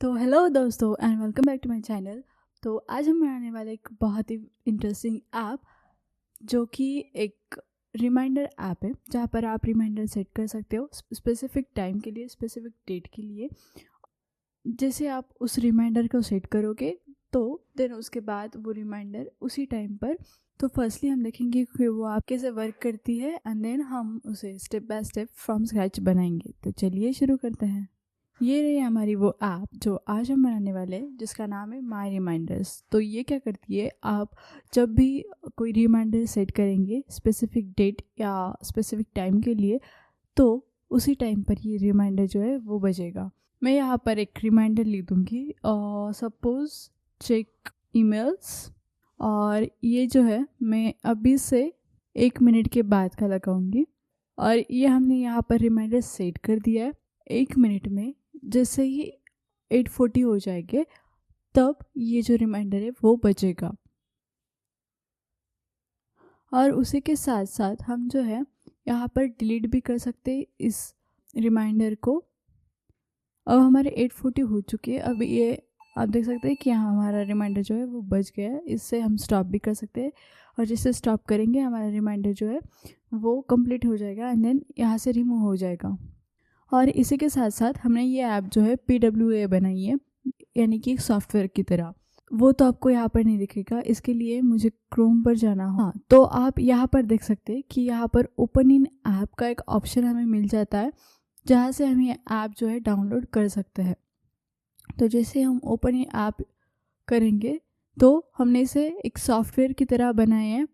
तो हेलो दोस्तों and welcome back to my channel. तो आज हम बनाने वाले एक बहुत ही इंटरेस्टिंग ऐप जो कि एक रिमाइंडर ऐप है जहाँ पर आप रिमाइंडर सेट कर सकते हो स्पेसिफिक टाइम के लिए, स्पेसिफिक डेट के लिए। जैसे आप उस रिमाइंडर को सेट करोगे तो देन उसके बाद वो रिमाइंडर उसी टाइम पर, तो फर्स्टली हम देखेंगे कि वो आप कैसे वर्क करती है एंड देन हम उसे step by step from scratch बनाएंगे। तो चलिए शुरू करते हैं। ये रही हमारी वो ऐप जो आज हम बनाने वाले हैं, जिसका नाम है माय रिमाइंडर्स। तो ये क्या करती है, आप जब भी कोई रिमाइंडर सेट करेंगे स्पेसिफिक डेट या स्पेसिफिक टाइम के लिए, तो उसी टाइम पर ये रिमाइंडर जो है वो बजेगा। मैं यहाँ पर एक रिमाइंडर लिख दूँगी, सपोज चेक ईमेल्स, और ये जो है मैं अभी से 1 मिनट के बाद का लगाऊंगी। और ये हमने यहाँ पर रिमाइंडर सेट कर दिया है। 1 मिनट में जैसे ही 8:40 हो जाएंगे तब ये जो रिमाइंडर है वो बजेगा। और उसी के साथ साथ हम जो है यहाँ पर डिलीट भी कर सकते हैं इस रिमाइंडर को। अब हमारे 8:40 हो चुके हैं। अब ये आप देख सकते हैं कि यहाँ हमारा रिमाइंडर जो है वो बज गया है। इससे हम स्टॉप भी कर सकते हैं, और जिससे स्टॉप करेंगे हमारा रिमाइंडर जो है वो कंप्लीट हो जाएगा एंड देन यहाँ से रिमूव हो जाएगा। और इसी के साथ साथ हमने ये ऐप जो है PWA बनाई है, यानी कि एक सॉफ्टवेयर की तरह। वो तो आपको यहाँ पर नहीं दिखेगा, इसके लिए मुझे क्रोम पर जाना हो। हाँ, तो आप यहाँ पर देख सकते हैं कि यहाँ पर ओपन इन ऐप का एक ऑप्शन हमें मिल जाता है, जहाँ से हम ये ऐप जो है डाउनलोड कर सकते हैं। तो जैसे हम ओपन इन ऐप करेंगे तो हमने इसे एक सॉफ्टवेयर की तरह बनाए हैं।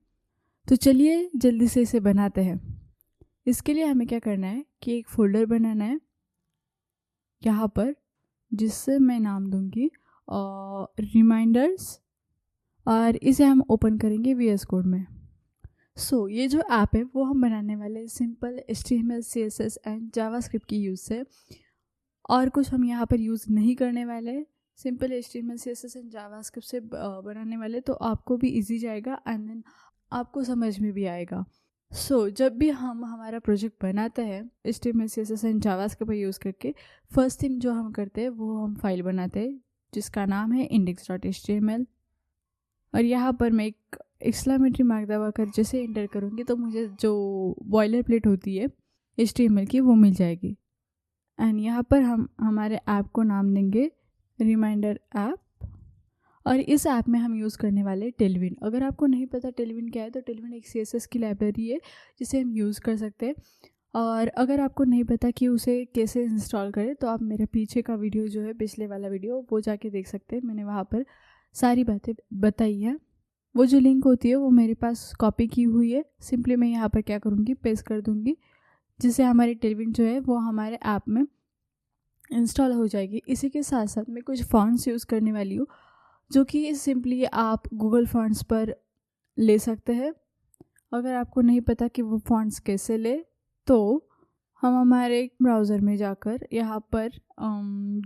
तो चलिए जल्दी से इसे बनाते हैं। इसके लिए हमें क्या करना है कि एक फ़ोल्डर बनाना है यहाँ पर, जिससे मैं नाम दूँगी रिमाइंडर्स, और इसे हम ओपन करेंगे VS कोड में। ये जो ऐप है वो हम बनाने वाले simple HTML CSS and JavaScript की यूज़ से, और कुछ हम यहाँ पर यूज़ नहीं करने वाले। Simple HTML CSS and JavaScript से बनाने वाले, तो आपको भी ईजी जाएगा एंड देन आपको समझ में भी आएगा। जब भी हम हमारा प्रोजेक्ट बनाते हैं HTML CSS and JavaScript use करके, फर्स्ट थिंग जो हम करते हैं वो हम फाइल बनाते हैं जिसका नाम है index.html। और यहाँ पर मैं एक एक्सक्लेमेटरी मार्क दबाकर जैसे इंटर करूँगी तो मुझे जो बॉयलर प्लेट होती है HTML की वो मिल जाएगी। एंड यहाँ पर हम हमारे ऐप को नाम देंगे रिमाइंडर ऐप। और इस ऐप में हम यूज़ करने वाले टेलविन। अगर आपको नहीं पता टेलविन क्या है, तो टेलविन एक CSS की लाइब्रेरी है जिसे हम यूज़ कर सकते हैं। और अगर आपको नहीं पता कि उसे कैसे इंस्टॉल करें, तो आप मेरे पीछे का वीडियो जो है, पिछले वाला वीडियो, वो जाके देख सकते हैं। मैंने वहाँ पर सारी बातें बताई हैं। वो जो लिंक होती है वो मेरे पास कॉपी की हुई है। सिंपली मैं यहाँ पर क्या करूँगी, पेस्ट कर दूँगी, जिससे हमारी टेलविन जो है वो हमारे ऐप में इंस्टॉल हो जाएगी। इसी के साथ साथ मैं कुछ फॉन्ट्स यूज़ करने वाली हूँ, जो कि सिंपली आप गूगल फॉन्ट्स पर ले सकते हैं। अगर आपको नहीं पता कि वो फॉन्ट्स कैसे ले, तो हम हमारे ब्राउज़र में जाकर यहाँ पर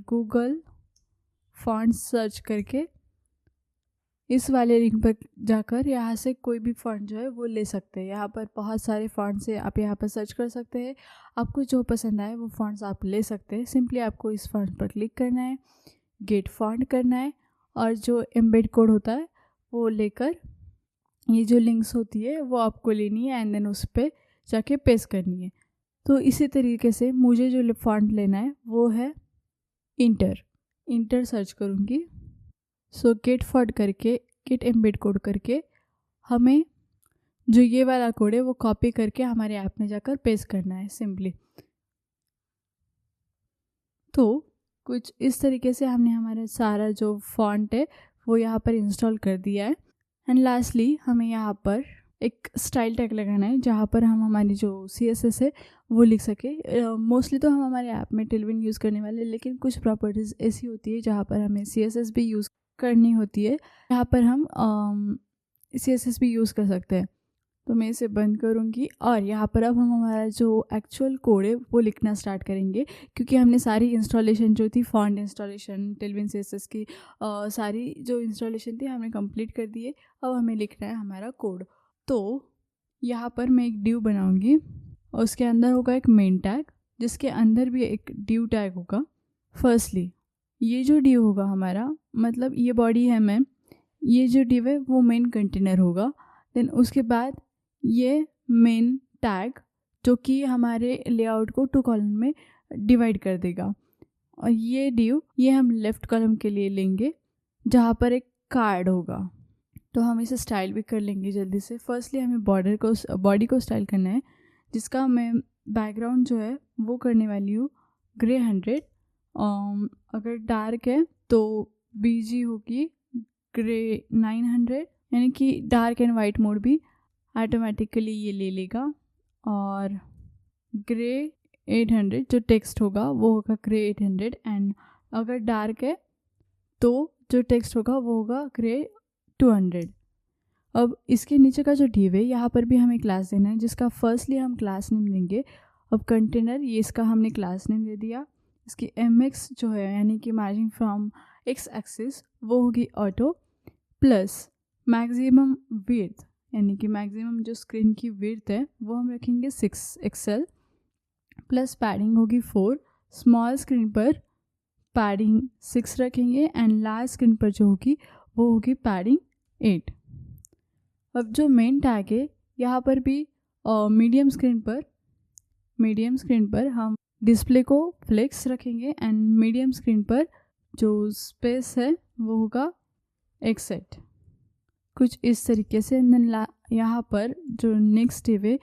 गूगल फॉन्ट्स सर्च करके इस वाले लिंक पर जाकर यहाँ से कोई भी फॉन्ट जो है वो ले सकते हैं। यहाँ पर बहुत सारे फॉन्ट्स हैं, आप यहाँ पर सर्च कर सकते हैं। आपको जो पसंद आए वो फॉन्ट्स आप ले सकते हैं। सिंपली आपको इस फॉन्ट पर क्लिक करना है, गेट फॉन्ट करना है, और जो एम्बेड कोड होता है वो लेकर ये जो लिंक्स होती है वो आपको लेनी है एंड देन उस पर जाके पेस्ट करनी है। तो इसी तरीके से मुझे जो फॉन्ट लेना है वो है इंटर सर्च करूँगी। गेट फॉन्ट करके, गेट एम्बेड कोड करके हमें जो ये वाला कोड है वो कॉपी करके हमारे ऐप में जाकर पेस्ट करना है सिंपली। तो कुछ इस तरीके से हमने हमारा सारा जो फॉन्ट है वो यहाँ पर इंस्टॉल कर दिया है। एंड लास्टली हमें यहाँ पर एक स्टाइल टैग लगाना है, जहाँ पर हम हमारी जो CSS है वो लिख सके। मोस्टली तो हम हमारे ऐप में टेलविन यूज़ करने वाले हैं, लेकिन कुछ प्रॉपर्टीज़ ऐसी होती है जहाँ पर हमें CSS भी यूज़ करनी होती है। यहाँ पर हम CSS भी यूज़ कर सकते हैं। तो मैं इसे बंद करूँगी, और यहाँ पर अब हम हमारा जो एक्चुअल कोड है वो लिखना स्टार्ट करेंगे, क्योंकि हमने सारी इंस्टॉलेशन जो थी, फॉन्ट इंस्टॉलेशन, टेलविन CSS की सारी जो इंस्टॉलेशन थी हमने कंप्लीट कर दी है। अब हमें लिखना है हमारा कोड। तो यहाँ पर मैं एक डिव बनाऊँगी, और उसके अंदर होगा एक मेन टैग, जिसके अंदर भी एक डिव टैग होगा। फर्स्टली ये जो div होगा हमारा, मतलब ये बॉडी है मैम, ये जो div है वो मेन कंटेनर होगा। देन उसके बाद ये मेन टैग जो कि हमारे लेआउट को 2 कॉलम में डिवाइड कर देगा। और ये div ये हम लेफ़्ट कॉलम के लिए लेंगे जहाँ पर एक कार्ड होगा। तो हम इसे स्टाइल भी कर लेंगे जल्दी से। फर्स्टली हमें बॉडी को स्टाइल करना है, जिसका मैं बैकग्राउंड जो है वो करने वाली हूँ ग्रे 100। अगर डार्क है तो बीजी होगी ग्रे 900, यानी कि डार्क एंड वाइट मोड भी ऑटोमेटिकली ये ले लेगा। और ग्रे 800 जो टेक्स्ट होगा वो होगा ग्रे 800। एंड अगर डार्क है तो जो टेक्स्ट होगा वो होगा ग्रे 200। अब इसके नीचे का जो div है यहाँ पर भी हमें क्लास देना है, जिसका फर्स्टली हम क्लास नेम देंगे। अब कंटेनर ये इसका हमने क्लास नेम दे दिया। इसकी mx जो है यानी कि मार्जिन फ्रॉम x एक्सिस वो होगी ऑटो, प्लस मैक्सिमम विड्थ यानी कि मैक्सिमम जो स्क्रीन की विड्थ है वो हम रखेंगे 6 XL, प्लस पैडिंग होगी 4। स्मॉल स्क्रीन पर पैडिंग 6 रखेंगे एंड लार्ज स्क्रीन पर जो होगी वो होगी पैडिंग 8। अब जो मेन टैग है यहाँ पर भी मीडियम स्क्रीन पर हम डिस्प्ले को फ्लेक्स रखेंगे एंड मीडियम स्क्रीन पर जो स्पेस है वो होगा एक्सेट, कुछ इस तरीके से। यहाँ पर जो नेक्स्ट div है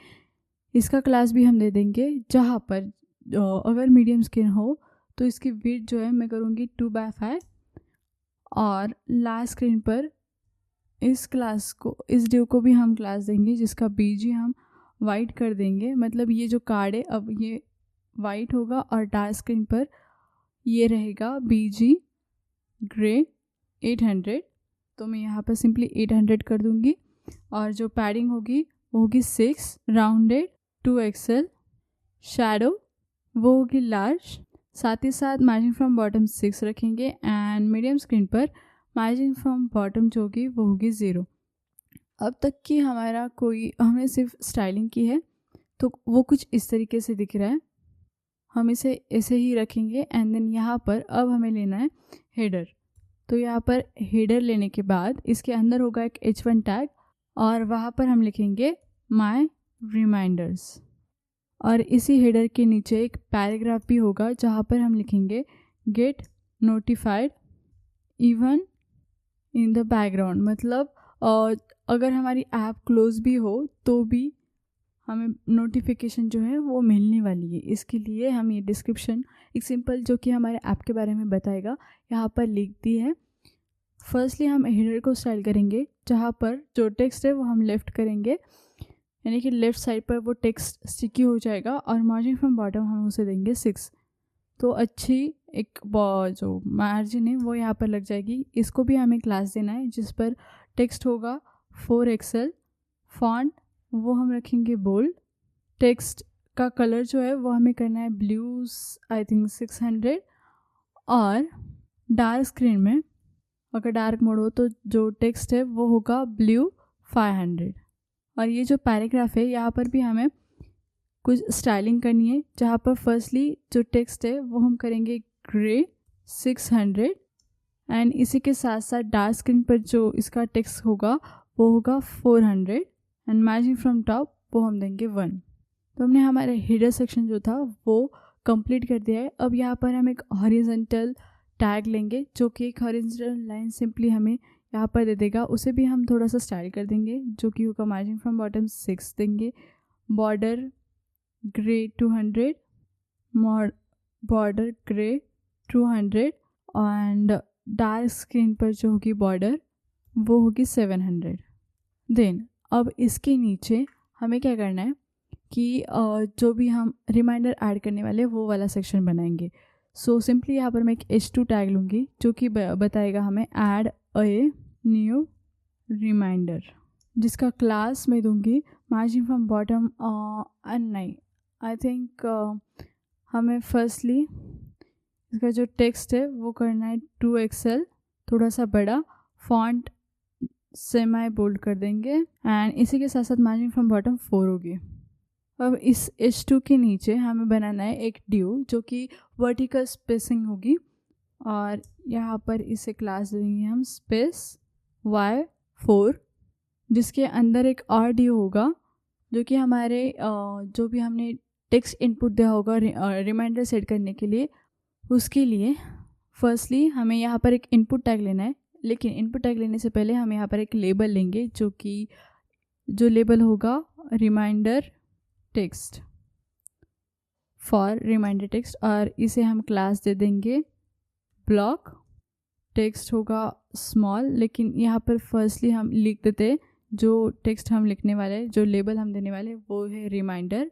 इसका क्लास भी हम दे देंगे, जहाँ पर अगर मीडियम स्क्रीन हो तो इसकी विड्थ जो है मैं करूँगी 2/5। और लास्ट स्क्रीन पर इस div को भी हम क्लास देंगे, जिसका बीजी हम वाइट कर देंगे। मतलब ये जो कार्ड है अब ये वाइट होगा और डार्क स्क्रीन पर ये रहेगा बीजी ग्रे 800। तो मैं यहाँ पर सिंपली 800 कर दूँगी। और जो पैडिंग होगी वो होगी 6, राउंडेड 2 XL, शैडो वो होगी लार्ज। साथ ही साथ मार्जिन फ्रॉम बॉटम 6 रखेंगे एंड मीडियम स्क्रीन पर मार्जिन फ्रॉम बॉटम जो होगी वो होगी 0। अब तक कि हमने सिर्फ स्टाइलिंग की है तो वो कुछ इस तरीके से दिख रहा है। हम इसे ऐसे ही रखेंगे एंड देन यहाँ पर अब हमें लेना है हेडर। तो यहाँ पर हेडर लेने के बाद इसके अंदर होगा एक H1 टैग और वहाँ पर हम लिखेंगे माय रिमाइंडर्स। और इसी हेडर के नीचे एक पैराग्राफ भी होगा जहाँ पर हम लिखेंगे get notified even in the background. मतलब अगर हमारी ऐप क्लोज भी हो तो भी हमें नोटिफिकेशन जो है वो मिलने वाली है। इसके लिए हम ये डिस्क्रिप्शन एक सिंपल जो कि हमारे ऐप के बारे में बताएगा यहाँ पर लिख दी है। फर्स्टली हम हेडर को स्टाइल करेंगे, जहाँ पर जो टेक्स्ट है वो हम लेफ़्ट करेंगे, यानी कि लेफ़्ट साइड पर वो टेक्स्ट स्टिकी हो जाएगा। और मार्जिन फ्रॉम बॉटम हम उसे देंगे 6। तो अच्छी एक जो मार्जिन है वो यहाँ पर लग जाएगी। इसको भी हमें क्लास देना है, जिस पर टेक्स्ट होगा 4 XL, फॉन्ट वो हम रखेंगे बोल्ड। टेक्स्ट का कलर जो है वो हमें करना है ब्लू आई थिंक 600। और डार्क स्क्रीन में अगर डार्क मोड हो तो जो टेक्स्ट है वो होगा ब्लू 500। और ये जो पैराग्राफ है यहाँ पर भी हमें कुछ स्टाइलिंग करनी है, जहाँ पर फर्स्टली जो टेक्स्ट है वो हम करेंगे ग्रे 600 एंड इसी के साथ साथ डार्क स्क्रीन पर जो इसका टेक्स्ट होगा वो होगा 400 एंड मार्जिन फ्रॉम टॉप वो हम देंगे 1। तो हमने हमारे हेडर सेक्शन जो था वो कंप्लीट कर दिया है। अब यहाँ पर हम एक हॉरिजॉन्टल टैग लेंगे, जो कि एक हॉरिजॉन्टल लाइन सिंपली हमें यहाँ पर दे देगा। उसे भी हम थोड़ा सा स्टाइल कर देंगे, जो कि होगा मार्जिन फ्रॉम बॉटम 6 देंगे, border grey 200, border grey 200 and dark screen पर जो होगी बॉर्डर वो होगी 700। देन अब इसके नीचे हमें क्या करना है कि जो भी हम रिमाइंडर ऐड करने वाले वो वाला सेक्शन बनाएंगे। सो सिंपली यहाँ पर मैं एक H2 टैग लूँगी, जो कि बताएगा हमें ऐड ए न्यू रिमाइंडर, जिसका क्लास मैं दूँगी मार्जिन फ्रॉम बॉटम नहीं आई थिंक हमें फर्स्टली इसका जो टेक्स्ट है वो करना है 2 XL, थोड़ा सा बड़ा, फॉन्ट सेमी बोल्ड कर देंगे एंड इसी के साथ साथ मार्जिन फ्रॉम बॉटम 4 होगी। अब इस H2 के नीचे हमें बनाना है एक div जो कि वर्टिकल स्पेसिंग होगी और यहाँ पर इसे क्लास देंगे हम स्पेस y4, जिसके अंदर एक RD होगा जो कि हमारे जो भी हमने टेक्स्ट इनपुट दिया होगा रिमाइंडर सेट करने के लिए, उसके लिए फर्स्टली हमें यहाँ पर एक इनपुट टैग लेना है। लेकिन इनपुट टैग लेने से पहले हम यहाँ पर एक लेबल लेंगे जो लेबल होगा reminder text for reminder text, और इसे हम क्लास दे देंगे ब्लॉक। टेक्स्ट होगा स्मॉल, लेकिन यहाँ पर फर्स्टली हम लिख देते जो टेक्स्ट हम लिखने वाले, जो लेबल हम देने वाले वो है रिमाइंडर।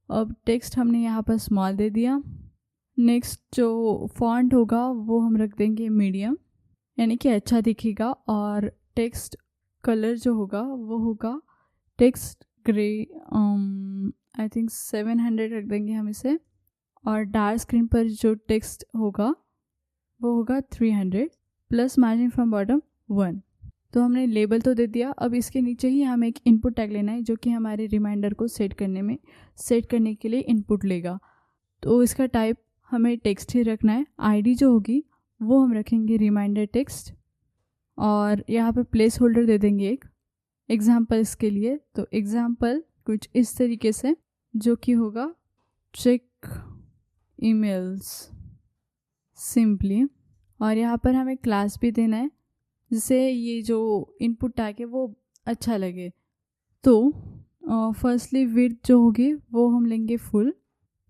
अब टेक्स्ट हमने यहाँ पर स्मॉल दे दिया। नेक्स्ट जो फॉन्ट होगा वो हम रख देंगे मीडियम, यानी कि अच्छा दिखेगा। और टेक्स्ट कलर जो होगा वो होगा टेक्स्ट ग्रे, आई थिंक 700 रख देंगे हम इसे। और डार्क स्क्रीन पर जो टेक्स्ट होगा वो होगा 300 प्लस मार्जिन फ्रॉम बॉटम 1। तो हमने लेबल तो दे दिया। अब इसके नीचे ही हमें एक इनपुट टैग लेना है जो कि हमारे रिमाइंडर को सेट करने के लिए इनपुट लेगा। तो इसका टाइप हमें टेक्स्ट ही रखना है। आईडी जो होगी वो हम रखेंगे रिमाइंडर टेक्स्ट, और यहाँ पे प्लेस होल्डर दे देंगे एक एग्जाम्पल इसके लिए। तो एग्जाम्पल कुछ इस तरीके से, जो कि होगा चेक ईमेल्स सिंपली। और यहाँ पर हमें क्लास भी देना है जिससे ये जो इनपुट टैग है वो अच्छा लगे। तो फर्स्टली विड्थ जो होगी वो हम लेंगे full,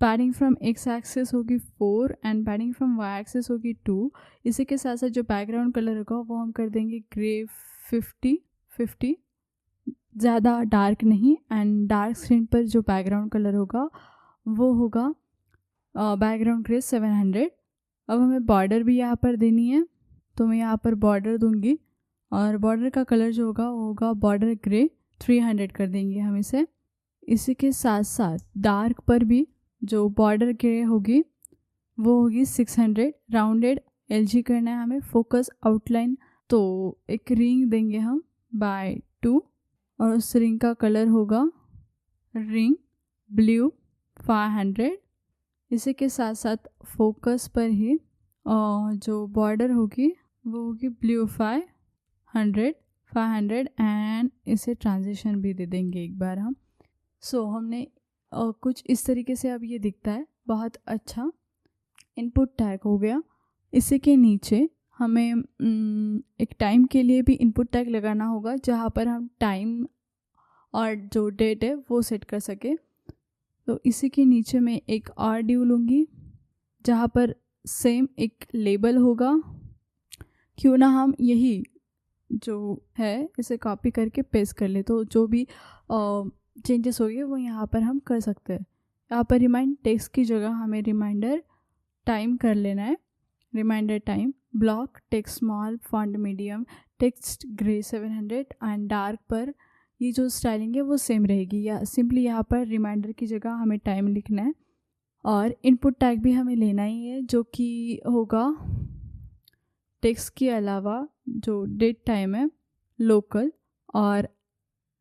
padding from x axis होगी 4 and padding from y axis होगी 2। इसी के साथ साथ जो बैकग्राउंड कलर होगा वो हम कर देंगे ग्रे 50, ज़्यादा डार्क नहीं। एंड डार्क स्क्रीन पर जो बैकग्राउंड कलर होगा वो होगा बैकग्राउंड ग्रे 700। अब हमें बॉर्डर भी यहाँ पर देनी है, तो मैं यहाँ पर बॉर्डर दूंगी, और बॉर्डर का कलर जो होगा वो होगा बॉर्डर ग्रे 300 कर देंगे हम इसे। इसी के साथ साथ डार्क पर भी जो बॉर्डर ग्रे होगी वो होगी 600। राउंडेड LG करना है हमें, फोकस आउटलाइन तो एक रिंग देंगे हम बाय 2, और उस रिंग का कलर होगा रिंग ब्लू 500। इसी के साथ साथ फोकस पर ही जो बॉर्डर होगी वो होगी ब्लू 500 एंड इसे ट्रांजिशन भी दे देंगे एक बार हम। सो हमने कुछ इस तरीके से अब ये दिखता है, बहुत अच्छा इनपुट टैग हो गया। इसी के नीचे हमें एक टाइम के लिए भी इनपुट टैग लगाना होगा जहाँ पर हम टाइम और जो डेट है वो सेट कर सके। तो इसी के नीचे मैं एक और ड्यू लूँगी जहाँ पर सेम एक लेबल होगा। क्यों ना हम यही जो है इसे कॉपी करके पेस्ट कर ले, तो जो भी चेंजेस हो गए वो यहाँ पर हम कर सकते हैं। यहाँ पर रिमाइंड टेक्स्ट की जगह हमें रिमाइंडर टाइम कर लेना है। Reminder time block text small font medium text gray 700 and dark पर ये जो स्टाइलिंग है वो सेम रहेगी, या सिंपली यहाँ पर रिमाइंडर की जगह हमें टाइम लिखना है। और इनपुट टैग भी हमें लेना ही है जो कि होगा टेक्स्ट के अलावा जो डेट टाइम है लोकल, और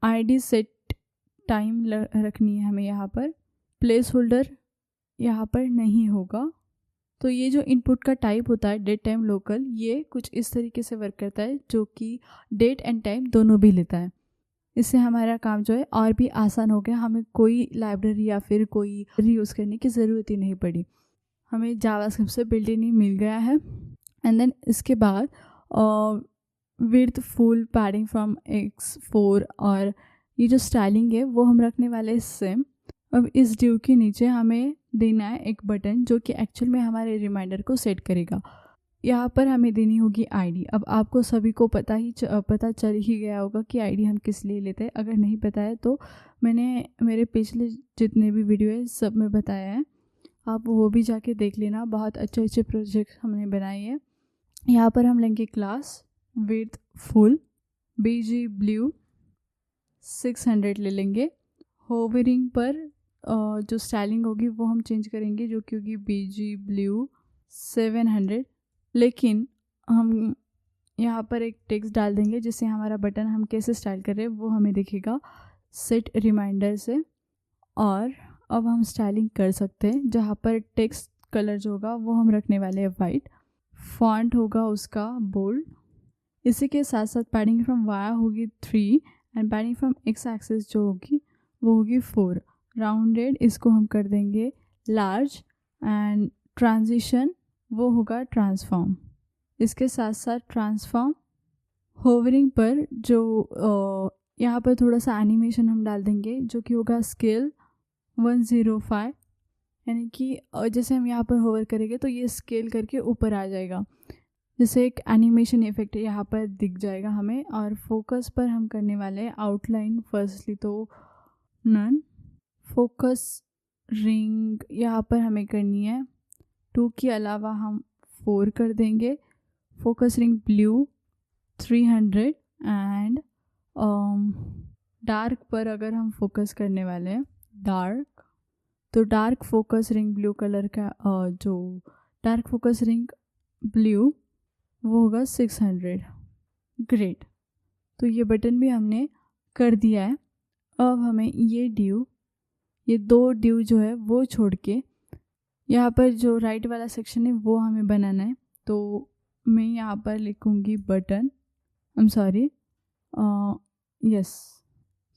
आईडी सेट टाइम रखनी है हमें। यहाँ पर प्लेस होल्डर यहाँ पर नहीं होगा। तो ये जो इनपुट का टाइप होता है डेट टाइम लोकल, ये कुछ इस तरीके से वर्क करता है जो कि डेट एंड टाइम दोनों भी लेता है। इससे हमारा काम जो है और भी आसान हो गया, हमें कोई लाइब्रेरी या फिर कोई यूज़ करने की ज़रूरत ही नहीं पड़ी, हमें जावास्क्रिप्ट से बिल्ट इन ही मिल गया है। एंड देन इसके बाद width full padding from X4 और ये जो स्टाइलिंग है वो हम रखने वाले सेम। अब इस ड्यू के नीचे हमें देना है एक बटन जो कि एक्चुअल में हमारे रिमाइंडर को सेट करेगा। यहाँ पर हमें देनी होगी आईडी। अब आपको सभी को पता चल ही गया होगा कि आईडी हम किस लिए लेते हैं। अगर नहीं पता है तो मैंने मेरे पिछले जितने भी वीडियो है सब में बताया है, आप वो भी जाके देख लेना। बहुत अच्छे अच्छे प्रोजेक्ट हमने बनाए हैं। यहाँ पर हम लेंगे class width full BG blue 600 ले लेंगे। होवरिंग पर जो स्टाइलिंग होगी वो हम चेंज करेंगे जो कि होगी BG ब्लू 700। लेकिन हम यहाँ पर एक टेक्स्ट डाल देंगे जिससे हमारा बटन हम कैसे स्टाइल कर रहे हैं वो हमें दिखेगा सेट रिमाइंडर से। और अब हम स्टाइलिंग कर सकते हैं जहाँ पर टेक्स्ट कलर जो होगा वो हम रखने वाले हैं वाइट। फॉन्ट होगा उसका बोल्ड। इसी के साथ साथ पैडिंग फ्रॉम वाई होगी 3 and padding from x axis जो होगी वो होगी 4। राउंडेड इसको हम कर देंगे लार्ज एंड ट्रांजिशन वो होगा ट्रांसफॉर्म। इसके साथ साथ ट्रांसफॉर्म होवरिंग पर जो यहाँ पर थोड़ा सा एनिमेशन हम डाल देंगे जो कि होगा स्केल 105, यानी कि जैसे हम यहाँ पर होवर करेंगे तो ये स्केल करके ऊपर आ जाएगा, जैसे एक एनिमेशन इफेक्ट यहाँ पर दिख जाएगा हमें। और फोकस पर हम करने वाले हैं आउटलाइन फर्स्टली तो नन। फोकस रिंग यहाँ पर हमें करनी है 2 के अलावा हम 4 कर देंगे। Focus ring blue 300 and dark पर अगर हम फोकस करने वाले हैं डार्क, तो dark focus ring blue colour का जो डार्क फोकस रिंग ब्लू वो होगा 600। ग्रेट, तो ये बटन भी हमने कर दिया है। अब हमें ये 2 ड्यू जो है वो छोड़ के यहाँ पर जो राइट वाला सेक्शन है वो हमें बनाना है। तो मैं यहाँ पर लिखूँगी बटन, यस।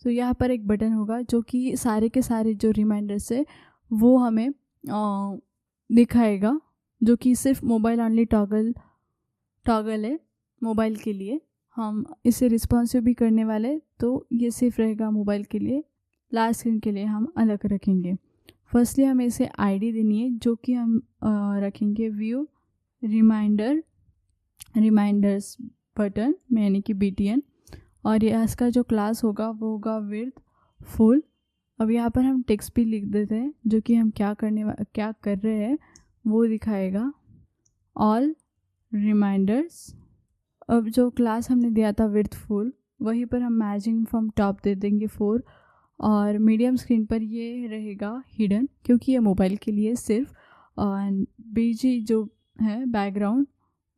तो यहाँ पर एक बटन होगा जो कि सारे के सारे जो रिमाइंडर्स है वो हमें दिखाएगा, जो कि सिर्फ मोबाइल ऑनली टॉगल है मोबाइल के लिए। हम इसे रिस्पॉन्सिव भी करने वाले, तो ये सिर्फ रहेगा मोबाइल के लिए, लास्ट स्क्रीन के लिए हम अलग रखेंगे। फर्स्टली हमें इसे आईडी देनी है जो कि हम रखेंगे व्यू रिमाइंडर्स बटन में, यानी कि BTN। और ये इसका जो क्लास होगा वो होगा विड्थ फुल। अब यहाँ पर हम टेक्स्ट भी लिख देते हैं जो कि हम क्या कर रहे हैं वो दिखाएगा, ऑल रिमाइंडर्स। अब जो क्लास हमने दिया था विड्थ फुल वहीं पर हम मैचिंग फ्रॉम टॉप दे देंगे 4, और मीडियम स्क्रीन पर ये रहेगा हिडन क्योंकि ये मोबाइल के लिए सिर्फ। एंड BG जो है बैकग्राउंड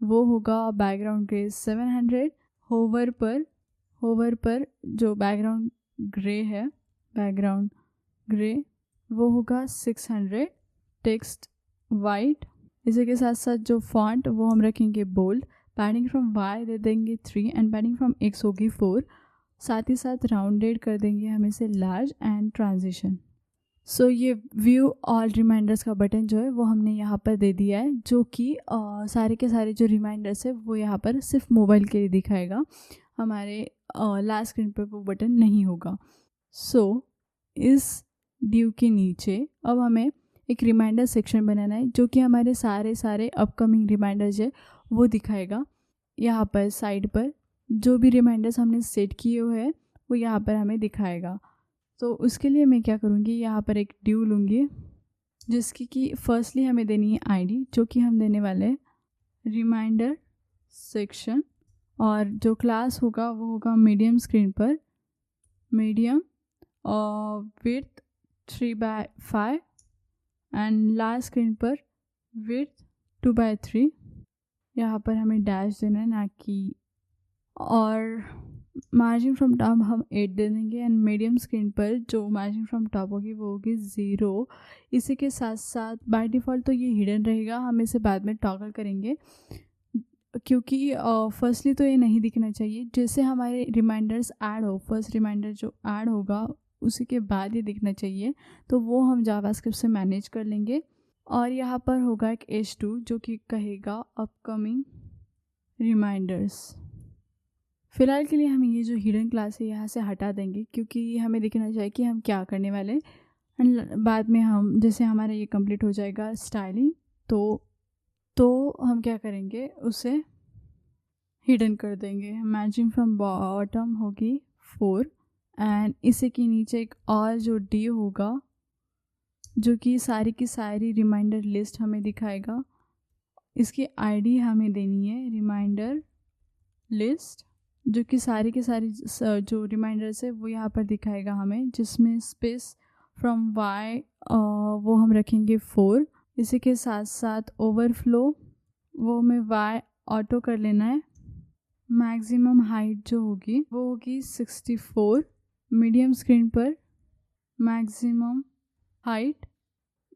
वो होगा बैकग्राउंड ग्रे 700। होवर पर जो बैकग्राउंड ग्रे है, बैकग्राउंड ग्रे वो होगा 600। टेक्स्ट वाइट, इसी के साथ साथ जो फॉन्ट वो हम रखेंगे बोल्ड। पैडिंग फ्रॉम वाई दे देंगे 3 एंड पैडिंग फ्रॉम एक्स होगी 4। साथ ही साथ राउंडेड कर देंगे हम इसे लार्ज एंड ट्रांजिशन। सो ये व्यू ऑल रिमाइंडर्स का बटन जो है वो हमने यहाँ पर दे दिया है, जो कि सारे के सारे जो रिमाइंडर्स है वो यहाँ पर सिर्फ मोबाइल के लिए दिखाएगा, हमारे लास्ट स्क्रीन पर वो बटन नहीं होगा। सो इस ड्यू के नीचे अब हमें एक रिमाइंडर सेक्शन बनाना है जो कि हमारे सारे अपकमिंग रिमाइंडर्स है वो दिखाएगा। यहाँ पर साइड पर जो भी रिमाइंडर्स हमने सेट किए हुए हैं वो यहाँ पर हमें दिखाएगा। तो उसके लिए मैं क्या करूँगी, यहाँ पर एक ड्यू लूँगी जिसकी कि फर्स्टली हमें देनी है आईडी जो कि हम देने वाले हैं रिमाइंडर सेक्शन, और जो क्लास होगा वो होगा मीडियम स्क्रीन पर मीडियम और विड्थ 3/5 एंड लास्ट स्क्रीन पर विड्थ 2/3। यहाँ पर हमें डैश देना है ना कि, और मार्जिन फ्रॉम टॉप हम 8 दे देंगे एंड मीडियम स्क्रीन पर जो मार्जिन फ्रॉम टॉप होगी वो होगी 0। इसी के साथ साथ बाय डिफ़ॉल्ट तो ये हिडन रहेगा, हम इसे बाद में टॉगल करेंगे क्योंकि फर्स्टली तो ये नहीं दिखना चाहिए। जैसे हमारे रिमाइंडर्स ऐड हो, फर्स्ट रिमाइंडर जो ऐड होगा उसी के बाद ये दिखना चाहिए, तो वो हम जावास्क्रिप्ट से मैनेज कर लेंगे। और यहाँ पर होगा एक H2 जो कि कहेगा अपकमिंग रिमाइंडर्स। फ़िलहाल के लिए हम ये जो हिडन क्लास है यहाँ से हटा देंगे क्योंकि हमें दिखना चाहिए कि हम क्या करने वाले। एंड बाद में हम जैसे हमारा ये कंप्लीट हो जाएगा स्टाइलिंग, तो हम क्या करेंगे उसे हिडन कर देंगे। मैचिंग फ्रॉम बॉटम होगी 4 एंड इसी के नीचे एक और जो डी होगा जो कि सारी की सारी रिमाइंडर लिस्ट हमें दिखाएगा। इसकी आईडी हमें देनी है रिमाइंडर लिस्ट, जो कि सारी की सारी जो रिमाइंडर्स है वो यहाँ पर दिखाएगा हमें, जिसमें स्पेस फ्रॉम वाई वो हम रखेंगे 4। इसी के साथ साथ ओवरफ्लो वो हमें वाई ऑटो कर लेना है। मैक्सिमम हाइट जो होगी वो होगी 64। मीडियम स्क्रीन पर मैक्सिमम हाइट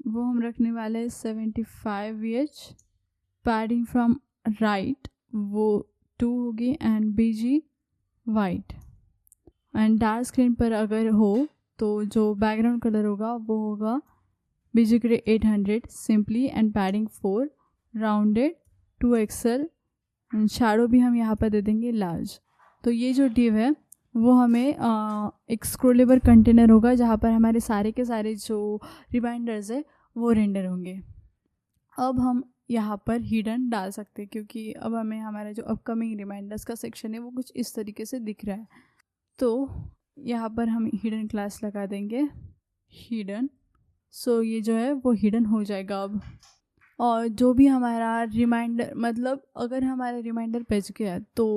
वो हम रखने वाले हैं 75 VH। पैडिंग फ्रॉम राइट वो 2 होगी and BG white. And dark screen पर अगर हो तो जो बैकग्राउंड कलर होगा वो होगा BG grey 800 simply and padding 4 rounded 2 XL and shadow भी हम यहाँ पर दे देंगे लार्ज। तो ये जो डिव है वो हमें एक स्क्रोलेबल कंटेनर होगा जहाँ पर हमारे सारे के सारे जो रिमाइंडर्स है वो रेंडर होंगे। अब हम यहाँ पर हिडन डाल सकते हैं क्योंकि अब हमें हमारा जो अपकमिंग रिमाइंडर्स का सेक्शन है वो कुछ इस तरीके से दिख रहा है। तो यहाँ पर हम हिडन क्लास लगा देंगे हिडन। सो ये जो है वो हिडन हो जाएगा अब। और जो भी हमारा रिमाइंडर मतलब अगर हमारा रिमाइंडर बज गया तो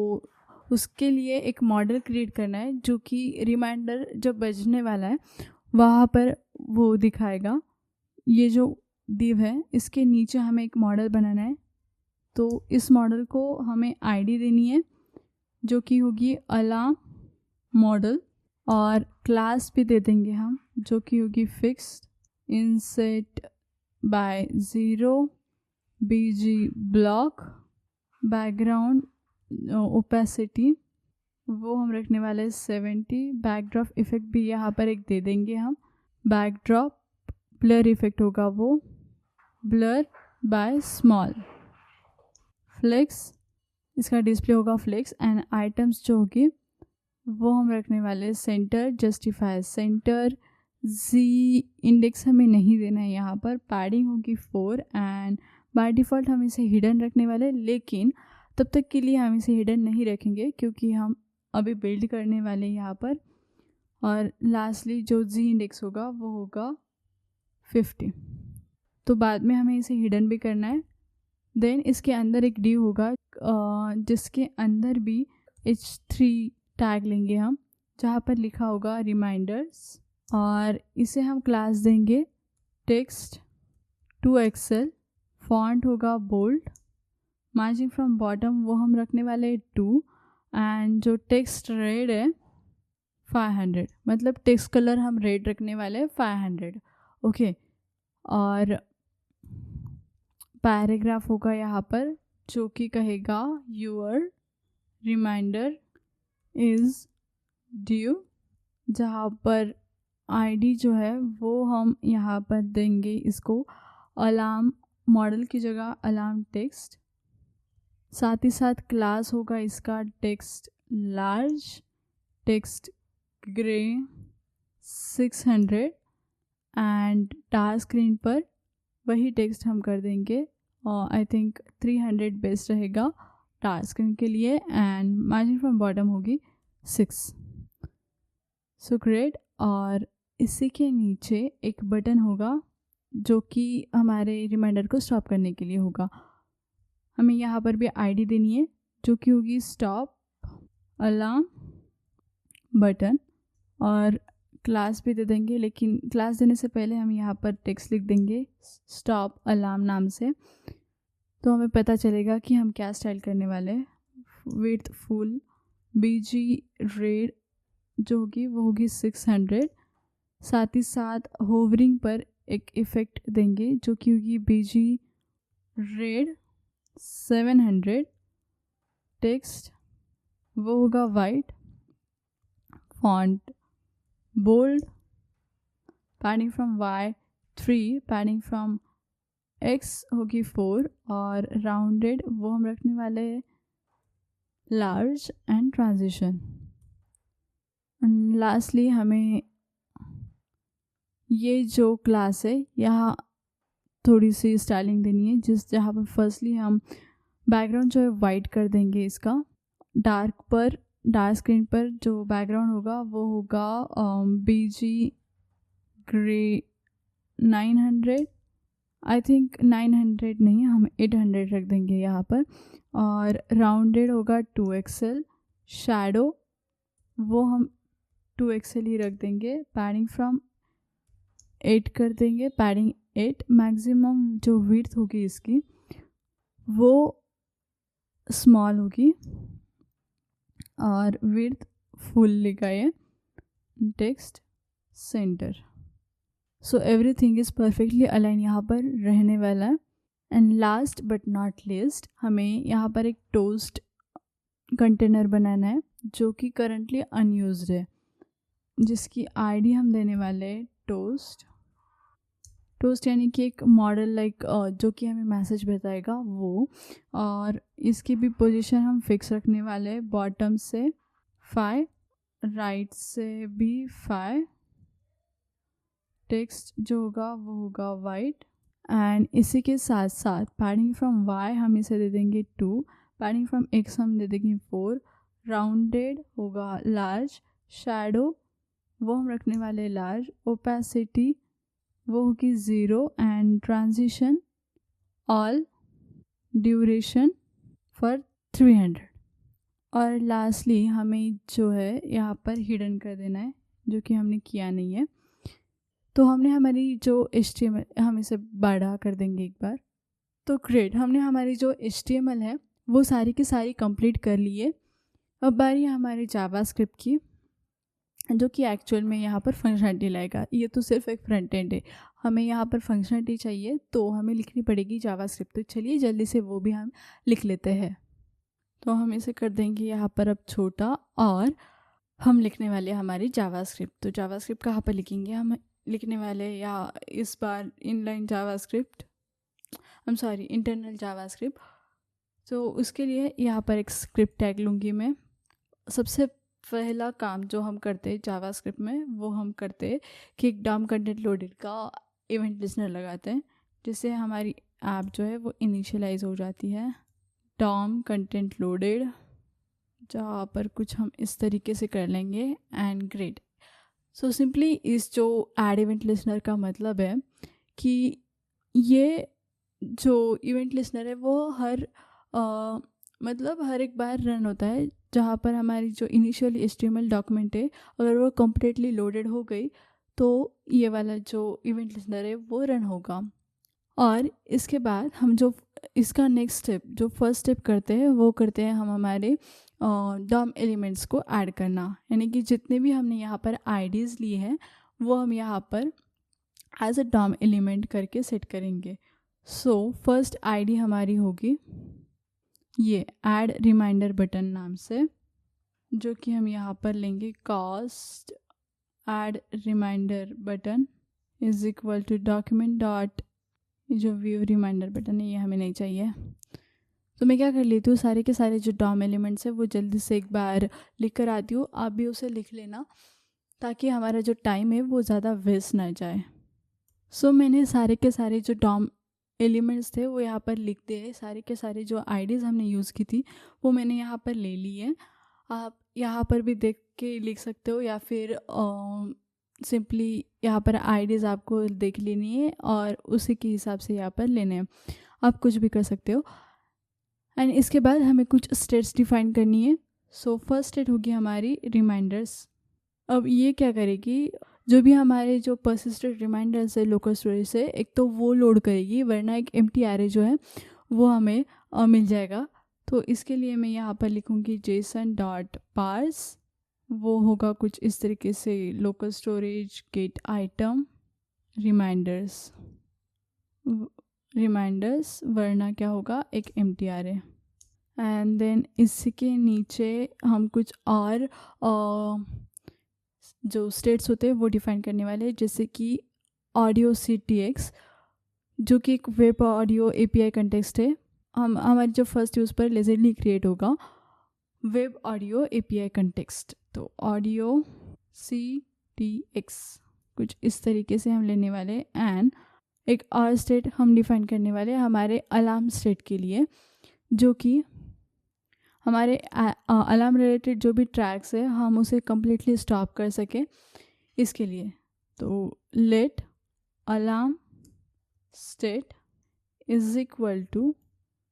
उसके लिए एक मॉडल क्रिएट करना है जो कि रिमाइंडर जब बजने वाला है वहाँ पर वो दिखाएगा। ये जो डिव है इसके नीचे हमें एक मॉडल बनाना है। तो इस मॉडल को हमें आईडी देनी है जो कि होगी अलार्म मॉडल और क्लास भी दे देंगे हम जो कि होगी fixed inset by 0 BG black background opacity वो हम रखने वाले 70। बैकड्रॉप इफ़ेक्ट भी यहाँ पर एक दे देंगे हम। बैकड्रॉप ब्लर इफ़ेक्ट होगा वो ब्लर बाय स्मॉल। फ्लेक्स इसका डिस्प्ले होगा फ्लेक्स एंड आइटम्स जो होगी वो हम रखने वाले centre justify centre Z index हमें नहीं देना है यहाँ पर। पैडिंग होगी 4 एंड बाय डिफ़ॉल्ट हम इसे हिडन रखने वाले लेकिन तब तक के लिए हम इसे हिडन नहीं रखेंगे क्योंकि हम अभी बिल्ड करने वाले हैं यहाँ पर। और लास्टली जो Z इंडेक्स होगा वो होगा 50। तो बाद में हमें इसे हिडन भी करना है। देन इसके अंदर एक div होगा जिसके अंदर भी H3 टैग लेंगे हम जहाँ पर लिखा होगा रिमाइंडर्स और इसे हम क्लास देंगे टेक्स्ट 2 XL। फॉन्ट होगा बोल्ड। मार्जिन फ्रॉम बॉटम वो हम रखने वाले 2 एंड जो टेक्स्ट रेड है 500 मतलब टेक्स्ट कलर हम रेड रखने वाले 500 ओके। और पैराग्राफ होगा यहाँ पर जो कि कहेगा योर रिमाइंडर इज़ ड्यू जहाँ पर आईडी जो है वो हम यहाँ पर देंगे इसको अलार्म मॉडल की जगह अलार्म टेक्स्ट। साथ ही साथ क्लास होगा इसका text large text grey 600 and dark screen पर वही टेक्स्ट हम कर देंगे और आई थिंक 300 बेस्ट रहेगा डार्क स्क्रीन के लिए एंड मार्जिन फ्रॉम बॉटम होगी 6। So great. और इसी के नीचे एक बटन होगा जो कि हमारे रिमाइंडर को स्टॉप करने के लिए होगा। हमें यहाँ पर भी आईडी देनी है जो कि होगी स्टॉप अलार्म बटन और क्लास भी दे देंगे लेकिन क्लास देने से पहले हम यहाँ पर टेक्स्ट लिख देंगे स्टॉप अलार्म नाम से। तो हमें पता चलेगा कि हम क्या स्टाइल करने वाले हैं। विड्थ फुल BG रेड जो होगी वो होगी 600। साथ ही साथ होवरिंग पर एक इफ़ेक्ट देंगे जो कि होगी BG रेड 700। टेक्स्ट वो होगा white. Font bold. Padding from Y3 padding from X होगी 4 और राउंडेड वो हम रखने वाले लार्ज एंड ट्रांजिशन। लास्टली हमें ये जो क्लास है यहाँ थोड़ी सी स्टाइलिंग देनी है जहाँ पर फर्स्टली हम बैकग्राउंड जो है वाइट कर देंगे इसका। डार्क स्क्रीन पर जो बैकग्राउंड होगा वो होगा BG ग्रे 900 आई थिंक 900 नहीं हम 800 रख देंगे यहाँ पर। और राउंडेड होगा 2 XL। शैडो वो हम 2 XL ही रख देंगे। पैडिंग फ्रॉम 8 कर देंगे पैडिंग 8। मैक्सिमम जो विड्थ होगी इसकी वो स्मॉल होगी और विड्थ फुल लिखा है। Text centre. So everything is perfectly align यहाँ पर रहने वाला है। And last but not least हमें यहाँ पर एक टोस्ट कंटेनर बनाना है जो कि करंटली अनयूज्ड है, जिसकी आईडी हम देने वाले हैं टोस्ट यानी कि एक मॉडल लाइक जो कि हमें मैसेज बताएगा वो। और इसकी भी पोजीशन हम फिक्स रखने वाले हैं, बॉटम से 5, राइट से भी 5, टेक्स्ट जो होगा वो होगा वाइट। एंड इसी के साथ साथ पैडिंग फ्रॉम y हम इसे दे देंगे 2, पैडिंग फ्रॉम x हम दे देंगे 4, राउंडेड होगा लार्ज, शैडो वो हम रखने वाले लार्ज, ओपेसिटी वो होगी 0 and transition all, duration for 300। और लास्टली हमें जो है यहाँ पर हिडन कर देना है, जो कि हमने किया नहीं है। तो हमने हमारी जो HTML हम इसे बड़ा कर देंगे एक बार। तो ग्रेट, हमने हमारी जो HTML है वो सारी की सारी कंप्लीट कर ली है। अब बारी हमारे जावास्क्रिप्ट की, जो कि एक्चुअल में यहाँ पर फंक्शनलिटी लाएगा। ये तो सिर्फ एक फ्रंट एंड है, हमें यहाँ पर फंक्शनलिटी चाहिए तो हमें लिखनी पड़ेगी जावास्क्रिप्ट। तो चलिए जल्दी से वो भी हम लिख लेते हैं। तो हम इसे कर देंगे यहाँ पर अब छोटा, और हम लिखने वाले हैं हमारी जावास्क्रिप्ट। तो जावास्क्रिप्ट कहाँ पर लिखेंगे, हम लिखने वाले या इस बार इनलाइन जावास्क्रिप्ट, इंटरनल जावास्क्रिप्ट। तो उसके लिए यहाँ पर एक स्क्रिप्ट टैग लूँगी मैं। सबसे पहला काम जो हम करते हैं जावास्क्रिप्ट में वो हम करते हैं कि एक डॉम कंटेंट लोडेड का इवेंट लिस्नर लगाते हैं, जिससे हमारी ऐप जो है वो इनिशियलाइज हो जाती है। डॉम कंटेंट लोडेड, जहाँ पर कुछ हम इस तरीके से कर लेंगे एंड ग्रेट। सो सिंपली इस जो ऐड इवेंट लिस्नर का मतलब है कि ये जो इवेंट लिस्नर है वो मतलब हर एक बार रन होता है, जहाँ पर हमारी जो इनिशियल HTML डॉक्यूमेंट है अगर वो कम्प्लीटली लोडेड हो गई तो ये वाला जो इवेंट लिस्नर है वो रन होगा। और इसके बाद हम जो इसका नेक्स्ट स्टेप जो फर्स्ट स्टेप करते हैं वो करते हैं हम हमारे डॉम एलिमेंट्स को ऐड करना, यानी कि जितने भी हमने यहाँ पर आईडीज़ लिए हैं वो हम यहाँ पर एज अ डॉम एलिमेंट करके सेट करेंगे। सो फर्स्ट आईडी हमारी होगी ये ऐड रिमाइंडर बटन नाम से, जो कि हम यहाँ पर लेंगे const add reminder button is equal to document dot, जो व्यू रिमाइंडर बटन है ये हमें नहीं चाहिए। तो मैं क्या कर लेती हूँ, सारे के सारे जो डॉम एलिमेंट्स है वो जल्दी से एक बार लिख कर आती हूँ। आप भी उसे लिख लेना ताकि हमारा जो टाइम है वो ज़्यादा वेस्ट ना जाए। सो मैंने सारे के सारे जो डॉम एलिमेंट्स थे वो यहाँ पर लिख दिए। सारे के सारे जो आईडीज़ हमने यूज़ की थी वो मैंने यहाँ पर ले ली है। आप यहाँ पर भी देख के लिख सकते हो या फिर सिंपली यहाँ पर आईडीज़ आपको देख लेनी है और उसी के हिसाब से यहाँ पर लेने हैं, आप कुछ भी कर सकते हो। एंड इसके बाद हमें कुछ स्टेट्स डिफाइन करनी है। सो फर्स्ट स्टेट होगी हमारी रिमाइंडर्स। अब ये क्या करेगी, जो भी हमारे जो पर्सिस्टेंट रिमाइंडर्स है लोकल स्टोरेज से, एक तो वो लोड करेगी, वरना एक एम्प्टी एरे जो है वो हमें मिल जाएगा। तो इसके लिए मैं यहाँ पर लिखूँगी json.parse, वो होगा कुछ इस तरीके से local storage get item reminders वरना क्या होगा एक एम्प्टी एरे। एंड देन इसके नीचे हम कुछ और जो स्टेट्स होते हैं वो डिफाइन करने वाले हैं, जैसे कि ऑडियो CTX जो कि एक वेब ऑडियो API कंटेक्स्ट है। हमारे जो फर्स्ट यूज़ पर लेजरली क्रिएट होगा वेब ऑडियो API कंटेक्स्ट। तो ऑडियो CTX कुछ इस तरीके से हम लेने वाले। एंड एक और स्टेट हम डिफाइन करने वाले हमारे अलार्म स्टेट के लिए, जो कि हमारे अलार्म रिलेटेड जो भी ट्रैक्स है हम उसे कम्प्लीटली स्टॉप कर सकें इसके लिए। तो let alarm state is equal to